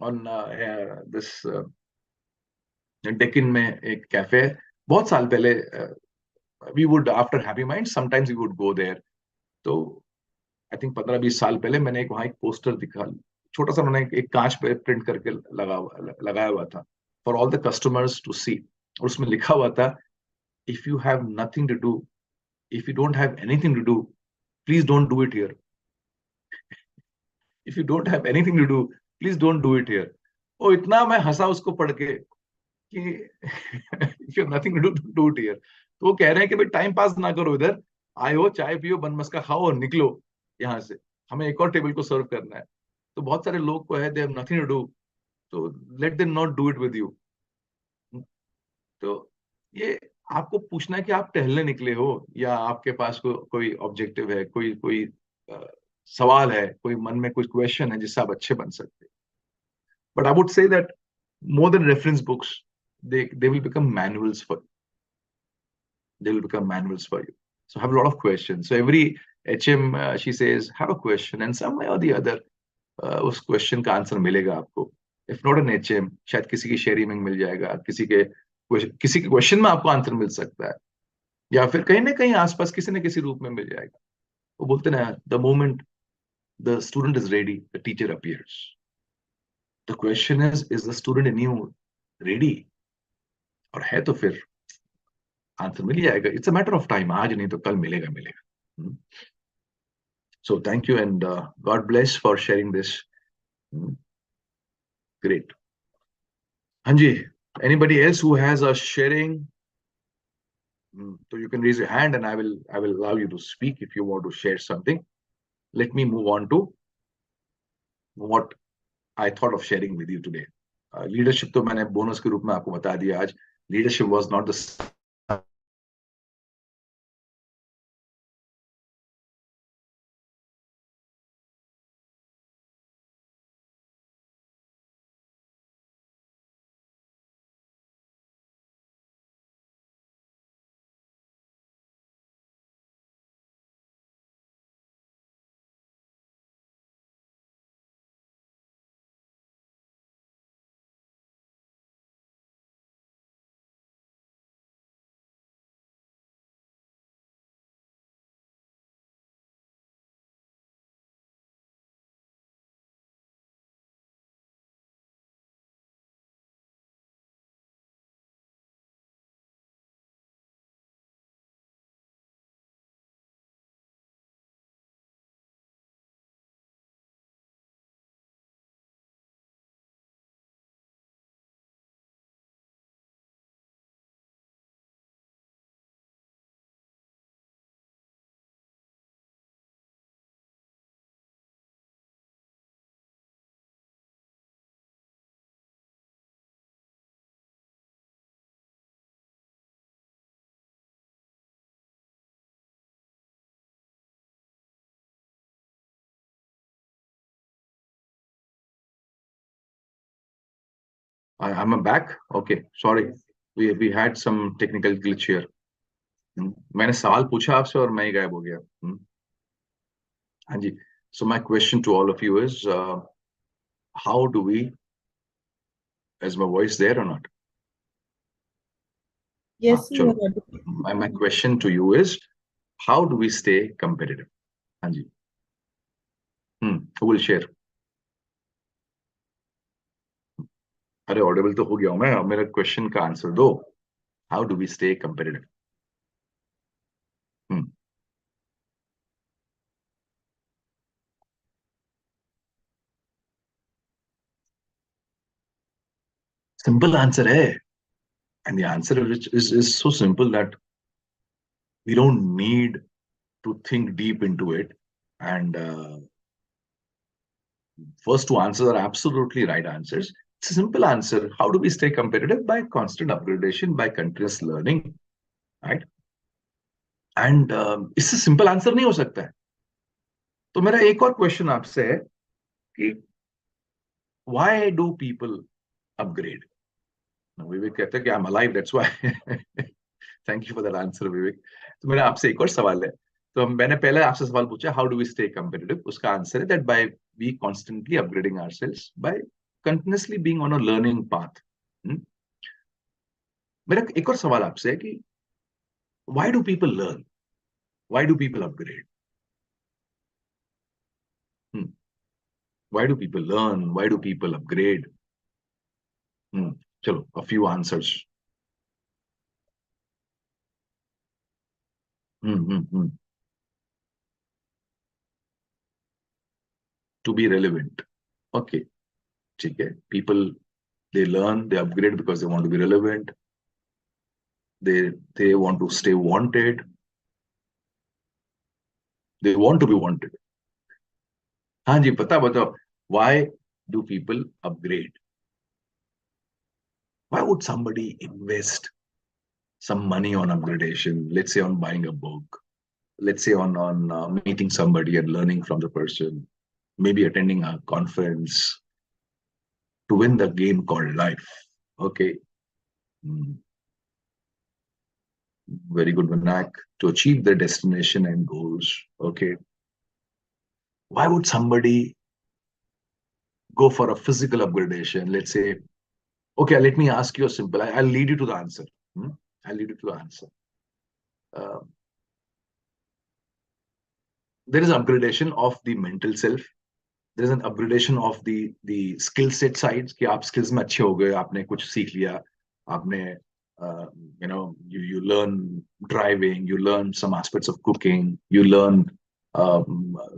ऑन दिस डेकिन में, एक कैफे है. बहुत साल पहले we would, after happy mind, sometimes we would go there. तो आई थिंक 15-20 साल पहले मैंने वहां एक पोस्टर दिखा, छोटा सा उन्होंने एक कांच पे प्रिंट करके लगाया हुआ था, for all the customers to see. और उसमें लिखा हुआ था, if you have nothing to do, if you don't have anything to do, please don't do it here. If you don't have anything to do, please don't do it here. ओ इतना मैं हंसा उसको पढ़ के कि if you have nothing to do, do it here. तो वो कह रहे हैं कि भाई टाइम पास ना करो इधर, आयो चाय पियो, बन मस्का खाओ और निकलो यहाँ से, हमें एक और टेबल को सर्व करना है. तो बहुत सारे लोग को है, they have nothing to do, तो let them not do it with you. तो ये आपको पूछना है कि आप टहलने निकले हो, या आपके पास कोई ऑब्जेक्टिव है, कोई सवाल है, कोई मन में कोई क्वेश्चन है जिससे आप अच्छे बन सकते. But I would say that more than reference books, they will become manuals for you. So have a lot of questions. So every HM, she says, have a question, and some way or the other उस question का answer मिलेगा आपको. If not an HM, शायद किसी की sharing में मिल जाएगा, किसी के क्वेश्चन में आपको आंसर मिल सकता है, या फिर कहीं ना कहीं आसपास किसी न किसी रूप में मिल जाएगा. वो बोलते ना, the moment the student is ready the teacher appears. The question is the student in you ready? और है तो फिर आंसर मिल जाएगा. It's a matter of time. आज नहीं तो कल मिलेगा मिलेगा. So thank you and God bless for sharing this. Great. हाँ जी. Anybody else who has a sharing? So you can raise your hand and I will allow you to speak if you want to share something. Let me move on to what I thought of sharing with you today. Leadership तो मैंने bonus के रूप में आपको बता दिया आज. Leadership was not the I'm back. Okay, sorry. We had some technical glitch here. मैंने सवाल पूछा आपसे और मैं ही गायब हो गया. हाँ जी. So my question to all of you is, how do we, is my voice there or not? Yes, you चलो. are. My question to you is, how do we stay competitive? हाँ जी. Who will share? अरे Audible तो हो गया हूं मैं. अब मेरा क्वेश्चन का आंसर दो. How do we stay competitive? Simple answer है. And the answer is so simple that we don't need to think deep into it. And first two answers are absolutely right answers. It's a simple answer. How do we stay competitive? By constant upgradation, by continuous learning, right? And इससे simple answer नहीं हो सकता है. तो मेरा एक और question आपसे है कि why do people upgrade? विवेक कहते हैं कि I am alive, that's why. Thank you for that answer Vivek. तो मेरा आपसे एक और सवाल है. तो मैंने पहले आपसे सवाल पूछा how do we stay competitive. उसका आंसर है that by we constantly upgrading ourselves, by continuously being on a learning path. मेरा एक और सवाल आपसे है कि why do people learn, why do people upgrade? Why do people learn, why do people upgrade? चलो, a few answers. To be relevant. Okay, ठीक है. People, they learn, they upgrade because they want to be relevant. They want to stay wanted. They want to be wanted. हाँ जी, बताओ. Why do people upgrade? Why would somebody invest some money on upgradation? Let's say on buying a book. Let's say on meeting somebody and learning from the person. Maybe attending a conference to win the game called life. Okay. Very good, Vinayak. To achieve their destination and goals. Okay. Why would somebody go for a physical upgradation. Let's say, okay, let me ask you a simple, I'll lead you to the answer. I'll lead you to the answer. Uh, there is upgradation of the mental self. There is an upgradation of the skill set sides कि आप skills में अच्छे हो गए, आपने कुछ सीख लिया, आपने you learn driving, you learn some aspects of cooking, you learn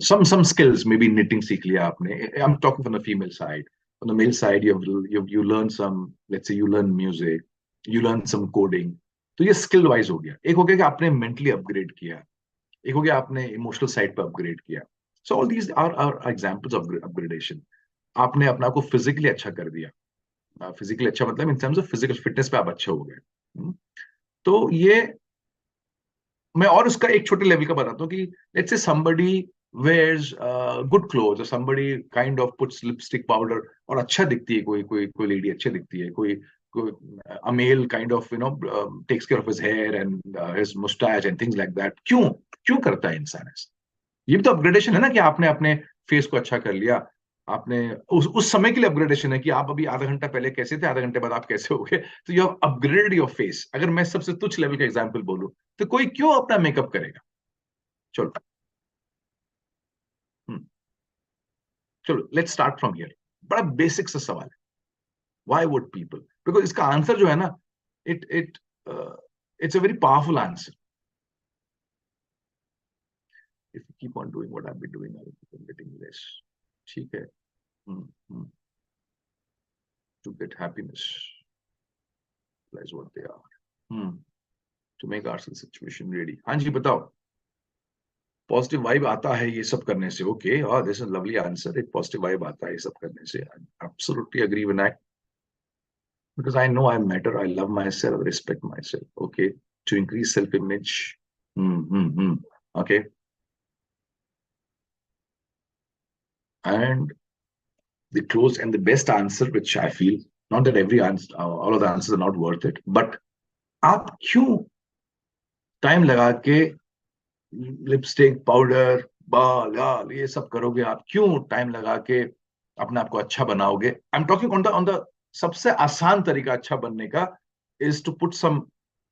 some skills, maybe knitting सीख लिया आपने. I'm talking from the female side. On the male side, you learn some, let's say you learn music, you learn some coding. तो ये skill wise हो गया. एक हो गया कि आपने mentally upgrade किया, एक हो गया आपने इमोशनल साइड पर अपग्रेड किया. So all these are examples of upgradation. आपने अपना को फिजिकली अच्छा कर दिया. फिजिकली अच्छा मतलब in terms of physical fitness पे आप अच्छे हो गए. तो ये मैं और उसका एक छोटे लेवल का बताता हूँ कि let's say somebody wears good clothes, or somebody kind of puts lipstick powder और अच्छा दिखती है, कोई लेडी अच्छी दिखती है, कोई a male kind of takes care of his hair and his mustache and things like that. क्यों क्यों करता है इंसान ऐसा? ये भी तो अपग्रेडेशन है ना कि आपने अपने फेस को अच्छा कर लिया. आपने उस समय के लिए अपग्रेडेशन है कि आप अभी आधा घंटा पहले कैसे थे, आधा घंटे बाद आप कैसे हो गए. तो you have upgraded your face. अगर मैं सबसे तुच्छ लेवल का एग्जांपल बोलूं तो कोई क्यों अपना मेकअप करेगा? चलो चलो लेट्स स्टार्ट फ्रॉम हियर. बड़ा बेसिक सा सवाल है. Why would people? बिकॉज इसका आंसर जो है ना, it it it's a very powerful answer. If you keep on doing what I been doing, I will getting less. ठीक है. To get happiness, that's what they are. To make ourselves situation ready. हाँ जी बताओ. Positive vibe आता है ये सब करने से. Okay, this is lovely answer. एक पॉजिटिव वाइब आता है ये सब करने से. Absolutely agree Vinayak. Because I know I matter, I love myself, I respect myself. Okay, to increase self-image. Okay, and the close and the best answer, which I feel, not that every answer, all of the answers are not worth it, but आप क्यों time लगा के lipstick, powder, बाल लाल ये सब करोगे? आप क्यों टाइम लगा के अपने आप को अच्छा बनाओगे? I am talking on the सबसे आसान तरीका अच्छा बनने का is to put some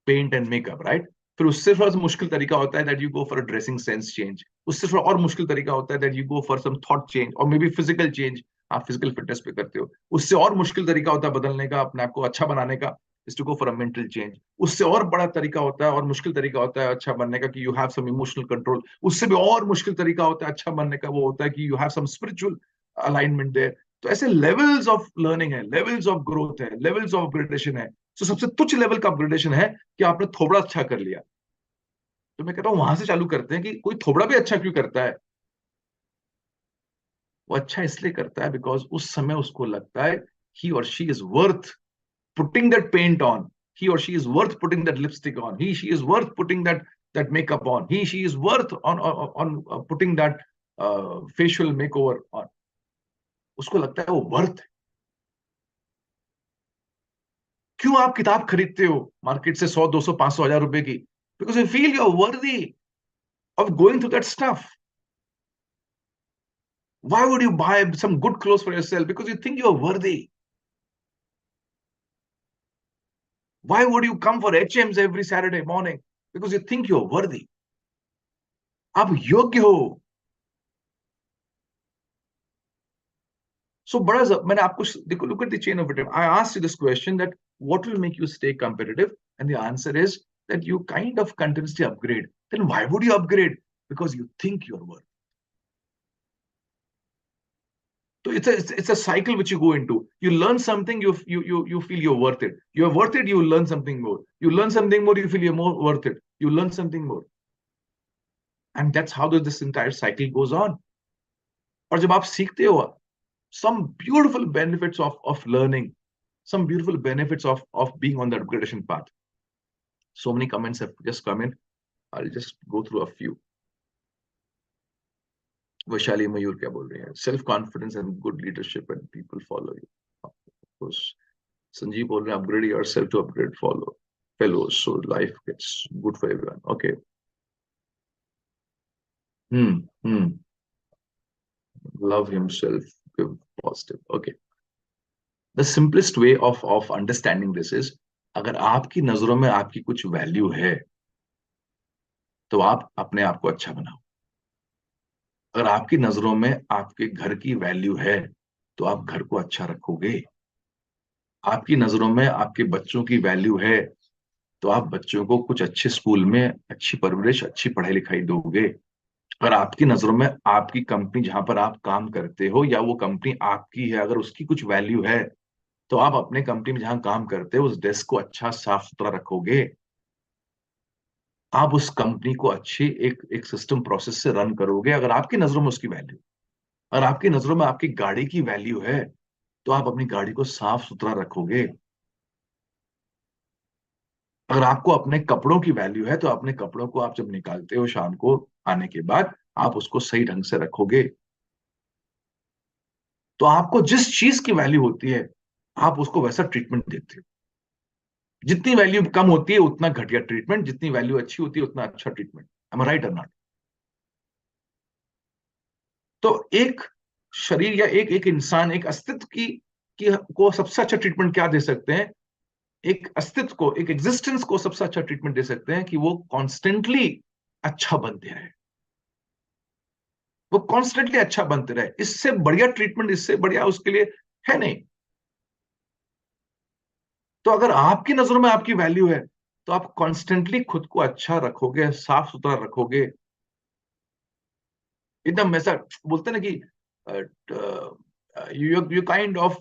paint and makeup, right? फिर उससे थोड़ा सा मुश्किल तरीका होता है that you go for a dressing sense change. उससे थोड़ा और मुश्किल तरीका होता है that you go for some thought change और मे बी फिजिकल चेंज. आप फिजिकल फिटनेस पे करते हो. उससे और मुश्किल तरीका होता है बदलने का, अपने आप को अच्छा बनाने का, is to go for a mental change. उससे और बड़ा तरीका होता है और मुश्किल तरीका होता है अच्छा बनने का कि you have some emotional control. उससे भी और मुश्किल तरीका होता है अच्छा बनने का, वो होता है कि you have some spiritual alignment there. तो ऐसे लेवल्स ऑफ लर्निंग है, लेवल्स ऑफ ग्रोथ है, लेवल्स ऑफ अपग्रेडेशन है. तो सबसे तुच्छ लेवल का अपग्रेडेशन है कि आपने थोबड़ा अच्छा कर लिया. तो मैं कहता हूं वहां से चालू करते हैं कि कोई थोबड़ा भी अच्छा क्यों करता है? वो अच्छा इसलिए करता है बिकॉज उस समय उसको लगता है he or she is worth putting that paint on. He or she is worth putting that lipstick on. She is worth putting that makeup on. She is worth on putting that facial makeover on. उसको लगता है वो worth है. क्यों आप किताब खरीदते हो मार्केट से 100, 200, 500, 1000 रुपए की? Because you feel you are worthy of going through that stuff. Why would you buy some good clothes for yourself? Because you think you are worthy. Why would you come for HMs every Saturday morning? Because you think you are worthy. आप योग्य हो. So मैंने आपको देखो, look at the chain of it. I asked you this question that what will make you stay competitive, and the answer is that you kind of continuously upgrade. Then why would you upgrade? Because you think you're worth. So it's a cycle which you go into. You learn something, you feel you're worth it. You're worth it, you learn something more. You learn something more, you feel you're more worth it. You learn something more, and that's how this entire cycle goes on. और जब आप सीखते हो, some beautiful benefits of learning, some beautiful benefits of being on the upgradation path. So many comments have just come in. I'll just go through a few. Vaishali Mayur क्या बोल रहे हैं? Self confidence and good leadership and people follow you. Of course. Sanjeev बोल रहे हैं upgrade yourself to upgrade fellows, so life gets good for everyone. Okay. Hmm. Love himself, give positive. Okay, the simplest way of understanding this is, अगर आपकी नजरों में आपकी कुछ value है तो आप अपने आप को अच्छा बनाओ. अगर आपकी नजरों में आपके घर की वैल्यू है तो आप घर को अच्छा रखोगे. आपकी नजरों में आपके बच्चों की वैल्यू है तो आप बच्चों को कुछ अच्छे स्कूल में अच्छी परवरिश, अच्छी पढ़ाई लिखाई दोगे. अगर आपकी नजरों में आपकी कंपनी जहां पर आप काम करते हो या वो कंपनी आपकी है, अगर उसकी कुछ वैल्यू है तो आप अपने कंपनी में जहां काम करते हो उस डेस्क को अच्छा साफ सुथरा रखोगे. आप उस कंपनी को अच्छी एक एक सिस्टम प्रोसेस से रन करोगे अगर आपकी नजरों में उसकी वैल्यू. अगर आपकी नजरों में आपकी गाड़ी की वैल्यू है तो आप अपनी गाड़ी को साफ सुथरा रखोगे. अगर आपको अपने कपड़ों की वैल्यू है तो अपने कपड़ों को आप जब निकालते हो शाम को आने के बाद आप उसको सही ढंग से रखोगे. तो आपको जिस चीज की वैल्यू होती है आप उसको वैसा ट्रीटमेंट देते हो. जितनी वैल्यू कम होती है उतना घटिया ट्रीटमेंट, जितनी वैल्यू अच्छी होती है उतना अच्छा ट्रीटमेंट. एम आई राइट और नॉट? तो एक शरीर या एक एक इंसान, एक अस्तित्व की को सबसे अच्छा ट्रीटमेंट क्या दे सकते हैं? एक अस्तित्व को, एक एग्जिस्टेंस को सबसे अच्छा ट्रीटमेंट दे सकते हैं कि वो कॉन्स्टेंटली अच्छा बनते रहे. वो कॉन्स्टेंटली अच्छा बनते रहे. इससे बढ़िया ट्रीटमेंट, इससे बढ़िया उसके लिए है नहीं. तो अगर आपकी नजरों में आपकी वैल्यू है तो आप कॉन्स्टेंटली खुद को अच्छा रखोगे, साफ सुथरा रखोगे. एकदम ऐसा बोलते हैं ना कि you kind of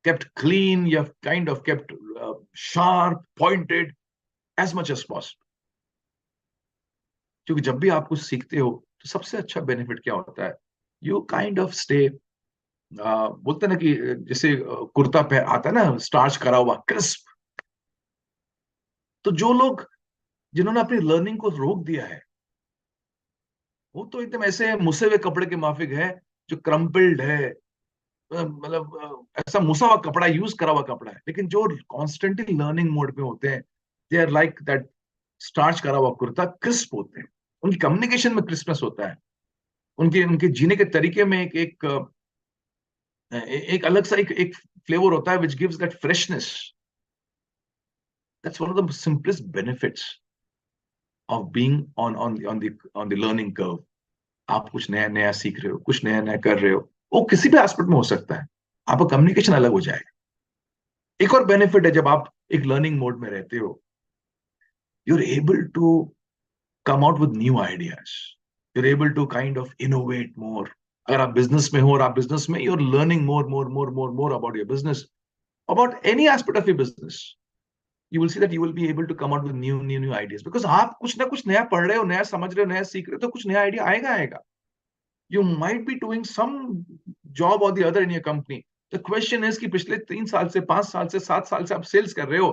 kept clean, you have kind of kept sharp, pointed as much as possible. क्योंकि जब भी आप कुछ सीखते हो तो सबसे अच्छा बेनिफिट क्या होता है? यू काइंड ऑफ स्टे, बोलते हैं ना कि जैसे कुर्ता पे आता है ना स्टार्च करा हुआ क्रिस्प. तो जो लोग जिन्होंने अपनी लर्निंग को रोक दिया है वो तो एकदम ऐसे मुसे हुए कपड़े के माफिक है, जो क्रम्पल्ड है, मतलब ऐसा मुसा हुआ कपड़ा, यूज करा हुआ कपड़ा है. लेकिन जो कॉन्स्टेंटली लर्निंग मोड पे होते हैं they are like that starch करा हुआ कुर्ता, क्रिस्प होते हैं. उनकी कम्युनिकेशन में क्रिस्पनेस होता है. उनके उनके जीने के तरीके में एक अलग सा एक फ्लेवर होता है which gives that freshness. That's one of the simplest benefits of being on the learning curve. आप कुछ नया नया सीख रहे हो, कुछ नया नया कर रहे हो, वो किसी भी एस्पेक्ट में हो सकता है. आपका कम्युनिकेशन अलग हो जाएगा. एक और बेनिफिट है, जब आप एक लर्निंग मोड में रहते हो you are able to come out with new ideas. You're able to kind of innovate more. अगर आप बिजनेस में हो और आप बिजनेस में you're learning more about your business, about any aspect of your business, you will see that you will be able to come out with new ideas because आप कुछ ना कुछ नया पढ़ रहे हो, नया समझ रहे हो, नया सीख रहे हो, तो कुछ नया आइडिया आएगा. You might be doing some job or the other in your company. The question is कि पिछले 3 साल से, 5 साल से, 7 साल से आप सेल्स कर रहे हो,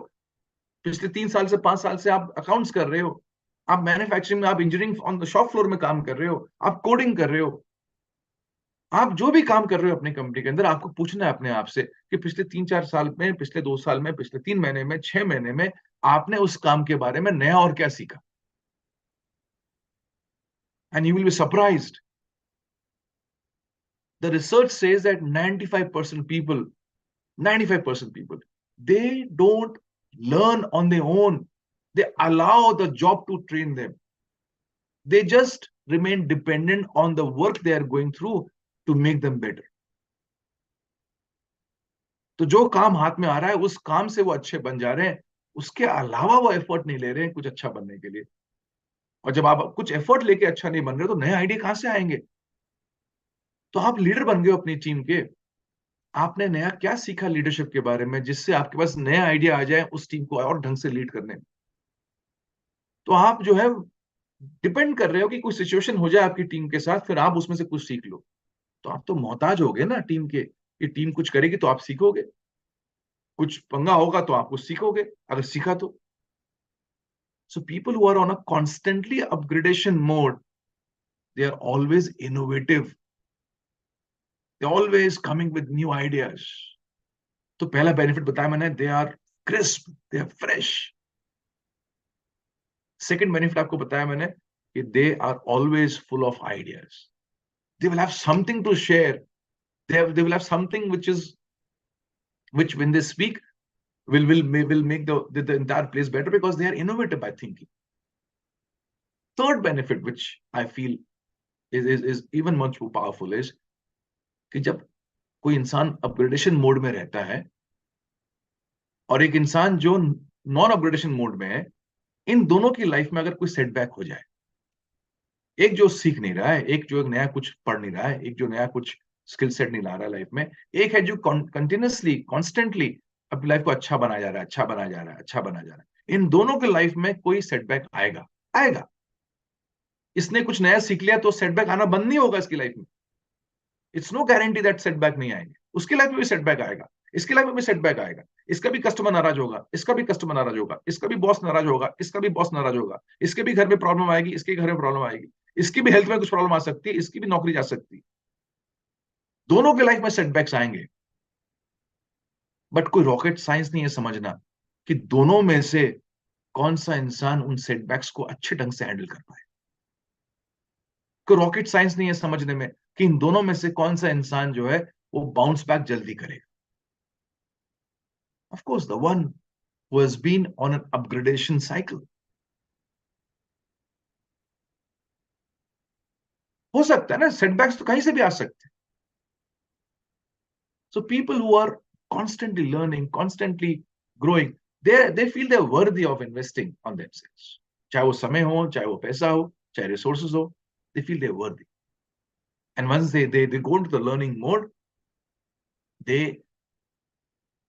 पिछले 3 साल से 5 साल से आप अकाउंट्स कर रहे हो, आप मैन्युफैक्चरिंग में, आप engineering on the shop floor में काम कर रहे हो, आप कोडिंग कर रहे हो, आप जो भी काम कर रहे हो अपनी कंपनी के अंदर, आपको पूछना है अपने आप से कि पिछले 3-4 साल में, पिछले 2 साल में, पिछले 3 महीने में, 6 महीने में आपने उस काम के बारे में नया और क्या सीखा. And you will be surprised. The research says that 95% people, 95% people, they don't learn on their own. They allow the job to train them. They just remain dependent on the work they are going through to make them better. तो जो काम हाथ में आ रहा है उस काम से वो अच्छे बन जा रहे हैं, उसके अलावा वो एफर्ट नहीं ले रहे हैं कुछ अच्छा बनने के लिए. और जब आप कुछ एफर्ट लेके अच्छा नहीं बन रहे तो नए आइडिया कहां से आएंगे? तो आप लीडर बन गए अपनी टीम के. आपने नया क्या सीखा लीडरशिप के बारे में जिससे आपके पास नया आइडिया आ जाए उस टीम को और ढंग से लीड करने में. तो आप जो है डिपेंड कर रहे हो कि कोई सिचुएशन हो जाए आपकी टीम के साथ, फिर आप उसमें से कुछ सीख लो. तो आप तो मोहताज हो गए ना टीम के, कि टीम कुछ करेगी तो आप सीखोगे, कुछ पंगा होगा तो आप कुछ सीखोगे अगर सीखा तो. So people who are on a constantly upgradation mode, they are always innovative, they always coming with new ideas. तो पहला बेनिफिट बताया मैंने, they are crisp, they are fresh. Second benefit आपको बताया मैंने कि they are always full of ideas. They will have something to share. they will have something which when they speak will make the entire place better because they are innovative by thinking. Third benefit which I feel is even much more powerful is कि जब कोई इंसान upgradation mode में रहता है और एक इंसान जो नॉन अपग्रेडेशन मोड में है, इन दोनों की लाइफ में अगर कोई सेटबैक हो जाए, एक जो सीख नहीं रहा है, एक जो एक नया कुछ पढ़ नहीं रहा है, एक जो नया कुछ स्किल सेट नहीं ला रहा है लाइफ में, एक है जो कंटिन्यूअसली कॉन्स्टेंटली अपनी लाइफ को अच्छा बना जा रहा है, अच्छा बना जा रहा है, अच्छा बना जा रहा है, इन दोनों के लाइफ में कोई सेटबैक आएगा, आएगा। इसने कुछ नया सीख लिया तो सेटबैक आना बंद नहीं होगा इसकी लाइफ में। It's no guarantee that setback नहीं आएंगे, उसकी लाइफ में भी सेटबैक आएगा, इसकी लाइफ में भी सेटबैक आएगा, इसका भी कस्टमर नाराज होगा, इसका भी कस्टमर नाराज होगा, इसका भी बॉस नाराज होगा, इसका भी बॉस नाराज होगा, इसके भी घर में प्रॉब्लम आएगी, इसके घर में प्रॉब्लम आएगी, इसकी भी हेल्थ में कुछ प्रॉब्लम आ सकती है, इसकी भी नौकरी जा सकती है, दोनों के लाइफ में सेटबैक्स आएंगे। बट कोई रॉकेट साइंस नहीं है समझना कि दोनों में से कौन सा इंसान उन सेटबैक्स को अच्छे ढंग से हैंडल कर पाए। कोई रॉकेट साइंस नहीं है समझने में कि इन दोनों में से कौन सा इंसान जो है वो बाउंस बैक जल्दी करेगा। Of course the one who has been on an upgradation cycle. हो सकता है ना, सेटबैक्स तो कहीं से भी आ सकते हैं। So people who are constantly learning, constantly growing, they feel they're worthy of investing on themselves. चाहे वो समय हो, चाहे वो पैसा हो, चाहे resources हो, they feel they're worthy. And once they go into the learning mode,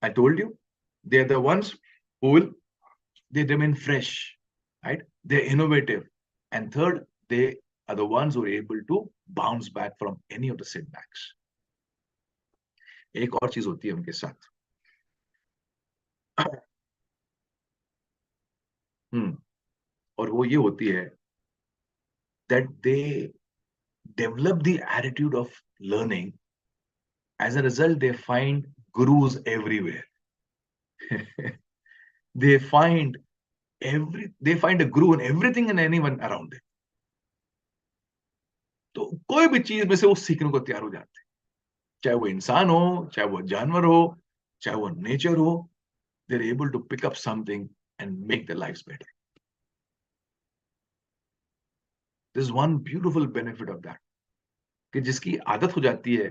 I told you, they're the ones who they remain fresh, right? They're innovative. And third, they are the ones who are able to bounce back from any of the setbacks. एक और चीज होती है उनके साथ, और वो ये होती है that they develop the attitude of learning. As a result, they find gurus everywhere. they find they find a guru in everything and anyone around them. तो कोई भी चीज में से वो सीखने को तैयार हो जाते हैं, चाहे वो इंसान हो, चाहे वो जानवर हो, चाहे वो नेचर हो, they're able to pick up something and make their lives better. There's one beautiful benefit of that, कि जिसकी आदत हो जाती है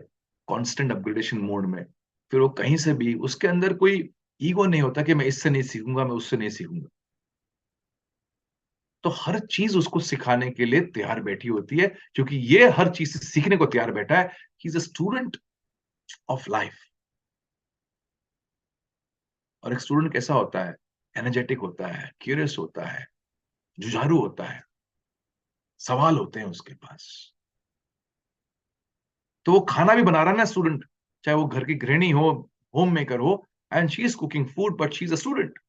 कांस्टेंट अपग्रेडेशन मोड में, फिर वो कहीं से भी, उसके अंदर कोई ईगो नहीं होता कि मैं इससे नहीं सीखूंगा, मैं उससे नहीं सीखूंगा। तो हर चीज उसको सिखाने के लिए तैयार बैठी होती है, क्योंकि ये हर चीज से सीखने को तैयार बैठा है। He is a student of life. और एक स्टूडेंट कैसा होता है? एनर्जेटिक होता है, क्यूरियस होता है, जुझारू होता है, सवाल होते हैं उसके पास। तो वो खाना भी बना रहा है ना स्टूडेंट, चाहे वो घर की गृहिणी हो, होम मेकर हो, and she is cooking food but she is a student.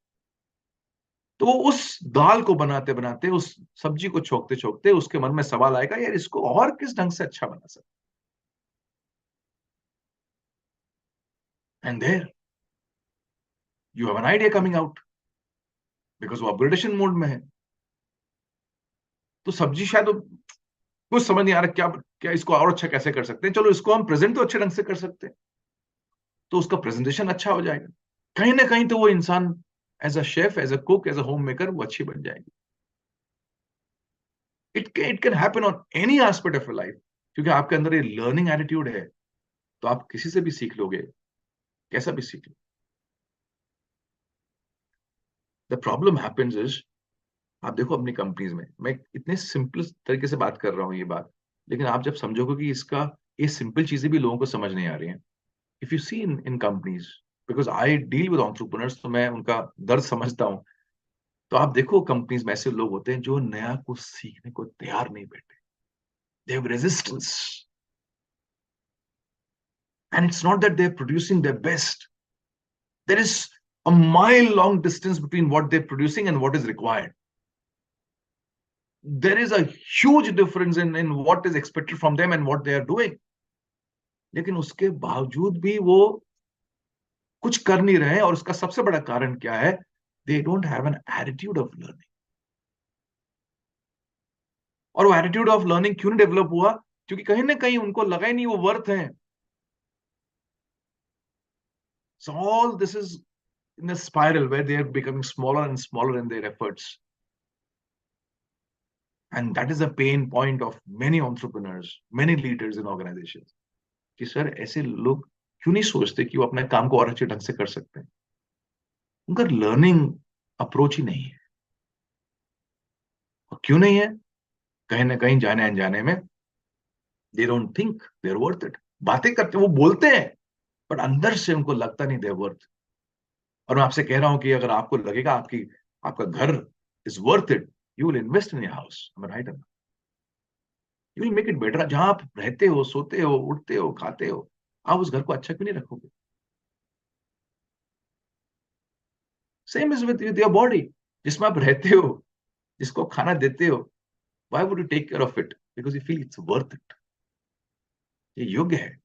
तो वो उस दाल को बनाते बनाते, उस सब्जी को छोकते छोकते उसके मन में सवाल आएगा, यार इसको और किस ढंग से अच्छा बना सकते। And there you have an idea coming out, because वो अपग्रेडेशन मोड में है। तो सब्जी शायद कुछ समझ नहीं आ रहा, क्या क्या इसको और अच्छा कैसे कर सकते हैं, चलो इसको हम प्रेजेंट तो अच्छे ढंग से कर सकते हैं, तो उसका प्रेजेंटेशन अच्छा हो जाएगा। कहीं ना कहीं तो वो इंसान as a chef, as a cook, as a home maker वो अच्छी बन जाएगी। It can happen on any aspect of life, क्योंकि आपके अंदर ये लर्निंग एटीट्यूड है, तो आप किसी से भी सीख लोगे, कैसा भी सीख लो। द प्रॉब्लम हैपेंस इज, आप देखो अपनी कंपनीज में, मैं इतने सिंपल तरीके से बात कर रहा हूँ ये बात, लेकिन आप जब समझोगे कि इसका ये सिंपल चीजें भी लोगों को समझ नहीं आ रही हैं। If you see in companies, because I deal with entrepreneurs, तो मैं उनका दर्द समझता हूँ। तो आप देखो कंपनीज में ऐसे लोग होते हैं जो नया कुछ सीखने को तैयार नहीं बैठे, they have resistance, and it's not that they are producing their best, there is a mile long distance between what they're producing and what is required. There is a huge difference in what is expected from them and what they are doing. लेकिन उसके बावजूद भी वो कुछ कर नहीं रहे हैं, और उसका सबसे बड़ा कारण क्या है? They don't have an attitude of learning. और वो एटीट्यूड ऑफ लर्निंग क्यों नहीं डेवलप हुआ? क्योंकि कहीं ना कहीं उनको लगा ही नहीं वो वर्थ है। So all this is in a spiral where they are becoming smaller and smaller in their efforts. And that is a pain point of many entrepreneurs, many leaders in organizations. कि sir ऐसे लोग क्यों नहीं सोचते कि वो अपने काम को और अच्छे ढंग से कर सकते हैं? उनका लर्निंग अप्रोच ही नहीं है। और क्यों नहीं है? कहीं ना कहीं जाने अनजाने में they don't think they are worth it. बातें करते, वो बोलते हैं, बट अंदर से उनको लगता नहीं दे आर वर्थ। और मैं आपसे कह रहा हूं कि अगर आपको लगेगा आपकी आपका घर is worth it, you will invest in your house. Right? You will make it better. जहां आप रहते हो, सोते हो, उठते हो, खाते हो, आप उस घर को अच्छा क्यों नहीं रखोगे? Same is with your body. जिसमें आप रहते हो, जिसको खाना देते हो, why would you take care of it? Because you feel it's worth it, ये योग्य है।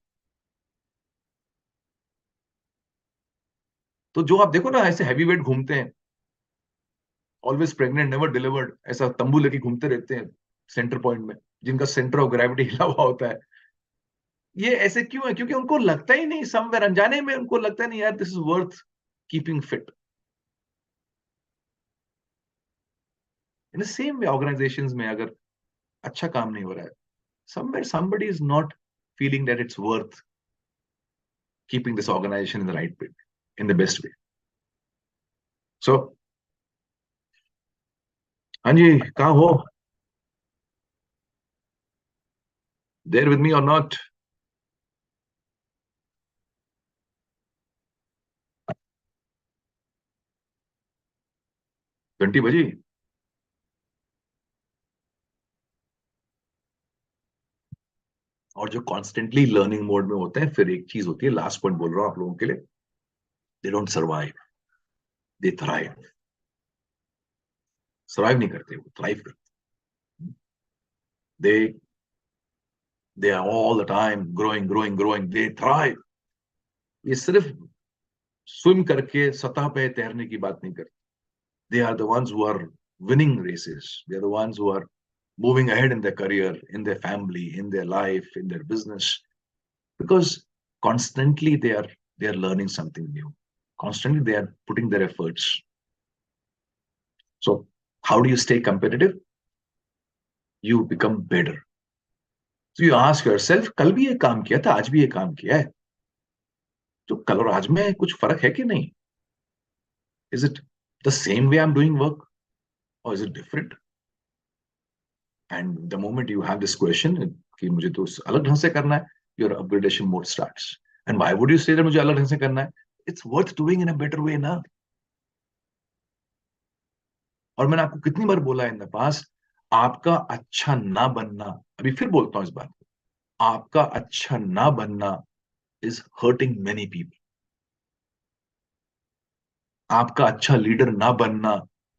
तो जो आप देखो ना ऐसे हैवी वेट घूमते हैं, ऑलवेज प्रेग्नेंट नेवर डिलीवर्ड, ऐसा तंबू लेके घूमते रहते हैं सेंटर पॉइंट में, जिनका सेंटर ऑफ ग्रेविटी हिला हुआ होता है, ये ऐसे क्यों है? क्योंकि उनको लगता ही नहीं, समवेयर अनजाने में उनको लगता नहीं यार this is worth keeping fit. In the same way organisations में अगर अच्छा काम नहीं हो रहा है, somewhere somebody is not feeling that it's worth keeping this organization in the right way, in the best way. So हाँ जी, कहाँ हो? There with me or not? 20 बजी। और जो कॉन्स्टेंटली लर्निंग मोड में होते हैं, फिर एक चीज होती है, लास्ट पॉइंट बोल रहा हूं आप लोगों के लिए, they don't survive, they thrive. Survive नहीं करते, वो थ्राइव करते। They they are all the time growing growing growing, they thrive. ये सिर्फ स्विम करके सतह पे तैरने की बात नहीं करते। They are the ones who are winning races. They are the ones who are moving ahead in their career, in their family, in their life, in their business, because constantly they are learning something new. Constantly they are putting their efforts. So how do you stay competitive? You become better. So you ask yourself, कल भी ये काम किया था, आज भी ये काम किया है, तो कल और आज में कुछ फर्क है कि नहीं? Is it the same way I'm doing work, or is it different? And the moment you have this question कि मुझे तो अलग ढंग से करना है, your upgradation mode starts. And why would you say that मुझे अलग ढंग से करना है? It's worth doing in a better way ना। और मैंने आपको कितनी बार बोला इन द पास, आपका अच्छा ना बनना, अभी फिर बोलता हूं इस बात को, आपका अच्छा ना बनना इज हर्टिंग मेनी पीपल। आपका अच्छा लीडर ना बनना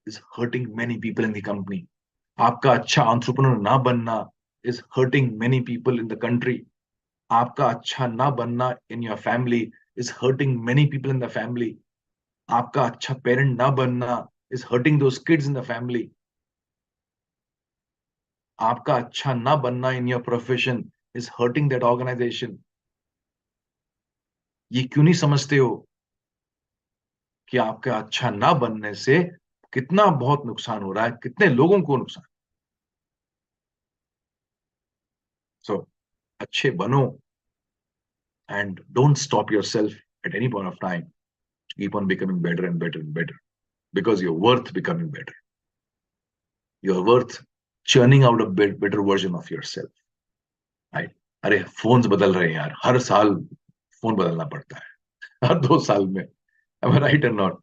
is hurting many people in the company. आपका अच्छा एंटरप्रेन्योर ना बनना is hurting many people in the country. आपका अच्छा ना बनना in your family is hurting many people in the family. आपका अच्छा पेरेंट ना बनना is hurting those kids in the family. आपका अच्छा ना बनना in your profession is hurting that organisation. ये क्यों नहीं समझते हो कि आपका अच्छा ना बनने से कितना बहुत नुकसान हो रहा है, कितने लोगों को नुकसान। सो अच्छे बनो and don't stop yourself at any point of time. Keep on becoming better and better and better because you're worth becoming better. You're worth churning out a better version of yourself. Right? अरे phones बदल रहे हैं यार, हर साल phone बदलना पड़ता है, हर 2 साल में। Am I right or not?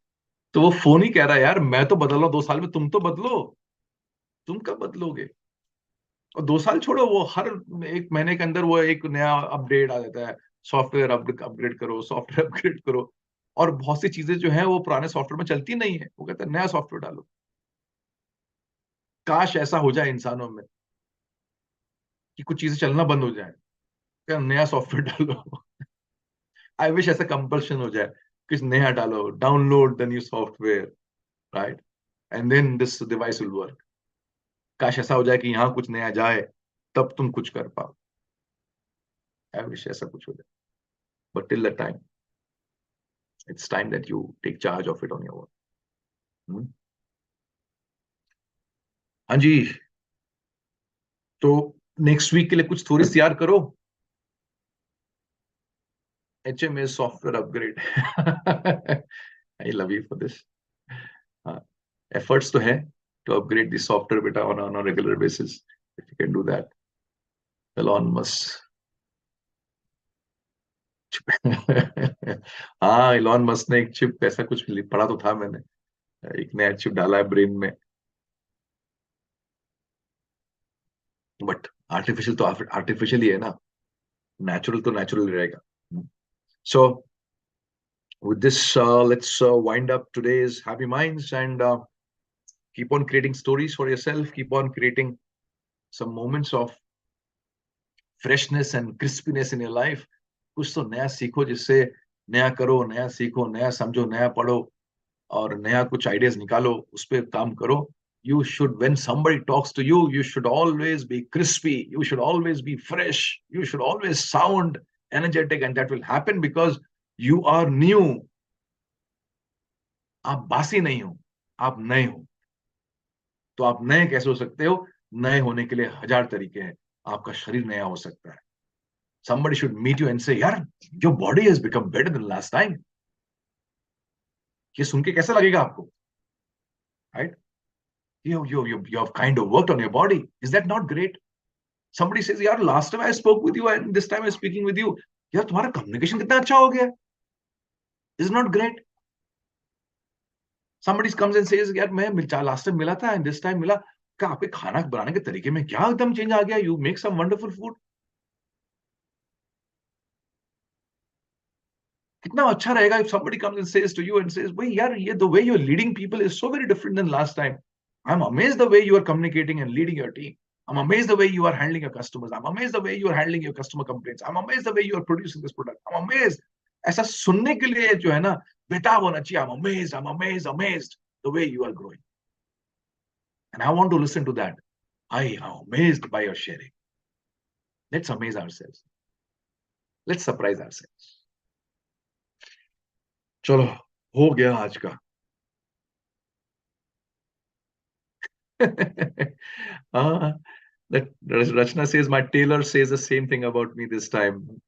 तो वो फोन ही कह रहा है यार मैं तो बदल रहा हूं 2 साल में, तुम तो बदलो। तुम कब बदलोगे? और 2 साल छोड़ो, वो हर एक महीने के अंदर वो एक नया अपडेट आ जाता है, सॉफ्टवेयर अपग्रेड करो, सॉफ्टवेयर अपग्रेड करो। और बहुत सी चीजें जो है वो पुराने सॉफ्टवेयर में चलती नहीं है, वो कहता है नया सॉफ्टवेयर डालो। काश ऐसा हो जाए इंसानों में कि कुछ चीजें चलना बंद हो जाए, क्या नया सॉफ्टवेयर डालो। आई विश ऐसा कंपल्शन हो जाए, कुछ नया डालो, download the new software, right, and then this device will work. काश ऐसा हो जाए कि यहाँ कुछ नया जाए तब तुम कुछ कर पाओ। आई विश ऐसा कुछ हो जाए, but till the time It's time that you take charge of it on your own. हाँ जी, तो नेक्स्ट वीक के लिए कुछ थोड़ी तैयार करो. HMA software upgrade. I love you for this. Efforts to है to upgrade the software beta on a regular basis. If you can do that. Elon Musk. हाँ, इलॉन मस्क ने एक चिप ऐसा कुछ पढ़ा तो था मैंने, एक नया चिप डाला है ब्रेन में. बट आर्टिफिशियल तो आर्टिफिशियल ही है ना, नेचुरल तो नेचुरल रहेगा. सो with this, let's wind up today's Happy Minds and keep on creating stories for yourself. Keep on creating some moments of freshness and crispiness in your life. कुछ तो नया सीखो, जिससे नया करो, नया सीखो, नया समझो, नया पढ़ो और नया कुछ आइडियाज निकालो, उस पर काम करो. You should, when somebody talks to you, you should always be crispy. You should always be fresh. You should always sound energetic, and that will happen because you are new. आप बासी नहीं हो, आप नए हो. तो आप नए कैसे हो सकते हो? नए होने के लिए हजार तरीके हैं. आपका शरीर नया हो सकता है. Somebody should meet you and say, यार, your body has become better than last time. ये सुन के कैसा लगेगा आपको? Right? You have kind of worked on your body. Is that not great? Somebody says, यार, last time I spoke with you and this time I'm speaking with you. यार, तुम्हारा communication कितना अच्छा हो गया. Is it not great? Somebody comes and says, यार, मैं last time मिला था and this time मिला. क्या आपके खाना बनाने के तरीके में क्या एकदम चेंज आ गया? You make some wonderful food. कितना अच्छा रहेगा if somebody comes and says to you and says, भाई यार, ये the way you're leading people is so very different than last time. I'm amazed the way you are communicating and leading your team. I'm amazed the way you are handling your customers. I'm amazed the way you are handling your customer complaints. I'm amazed the way you are producing this product. I'm amazed. ऐसा सुनने के लिए जो है ना, बेताब होना चाहिए. I'm amazed, I'm amazed, amazed the way you are growing. And I want to listen to that. I am amazed by your sharing. Let's amaze ourselves. Let's surprise ourselves. चलो, हो गया आज का. That Rachna says, my tailor says the same thing about me this time.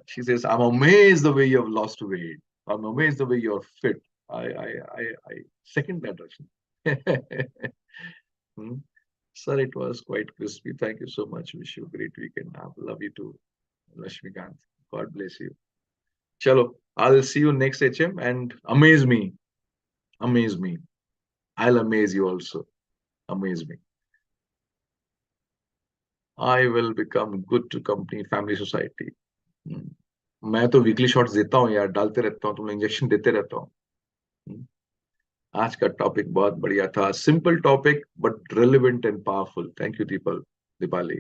She says, I'm amazed the way you have lost weight. I'm amazed the way you're fit. I second that, Rachna. Sir, it was quite crispy. Thank you so much. Wish you a great weekend. I love you too, Rashmikant. God bless you. Chalo, I'll see you next HM and amaze me. Amaze me. I'll amaze you also. Amaze me. I will become good to company, family, society. मैं तो weekly shots देता हूँ यार, डालते रहता हूँ, तुम injection देते रहता हूँ. आज का टॉपिक बहुत बढ़िया था. Simple topic but relevant and powerful. Thank you Deepali,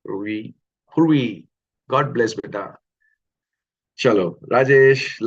पूर्वी, गॉड ब्लेस बेटा. चलो राजेश.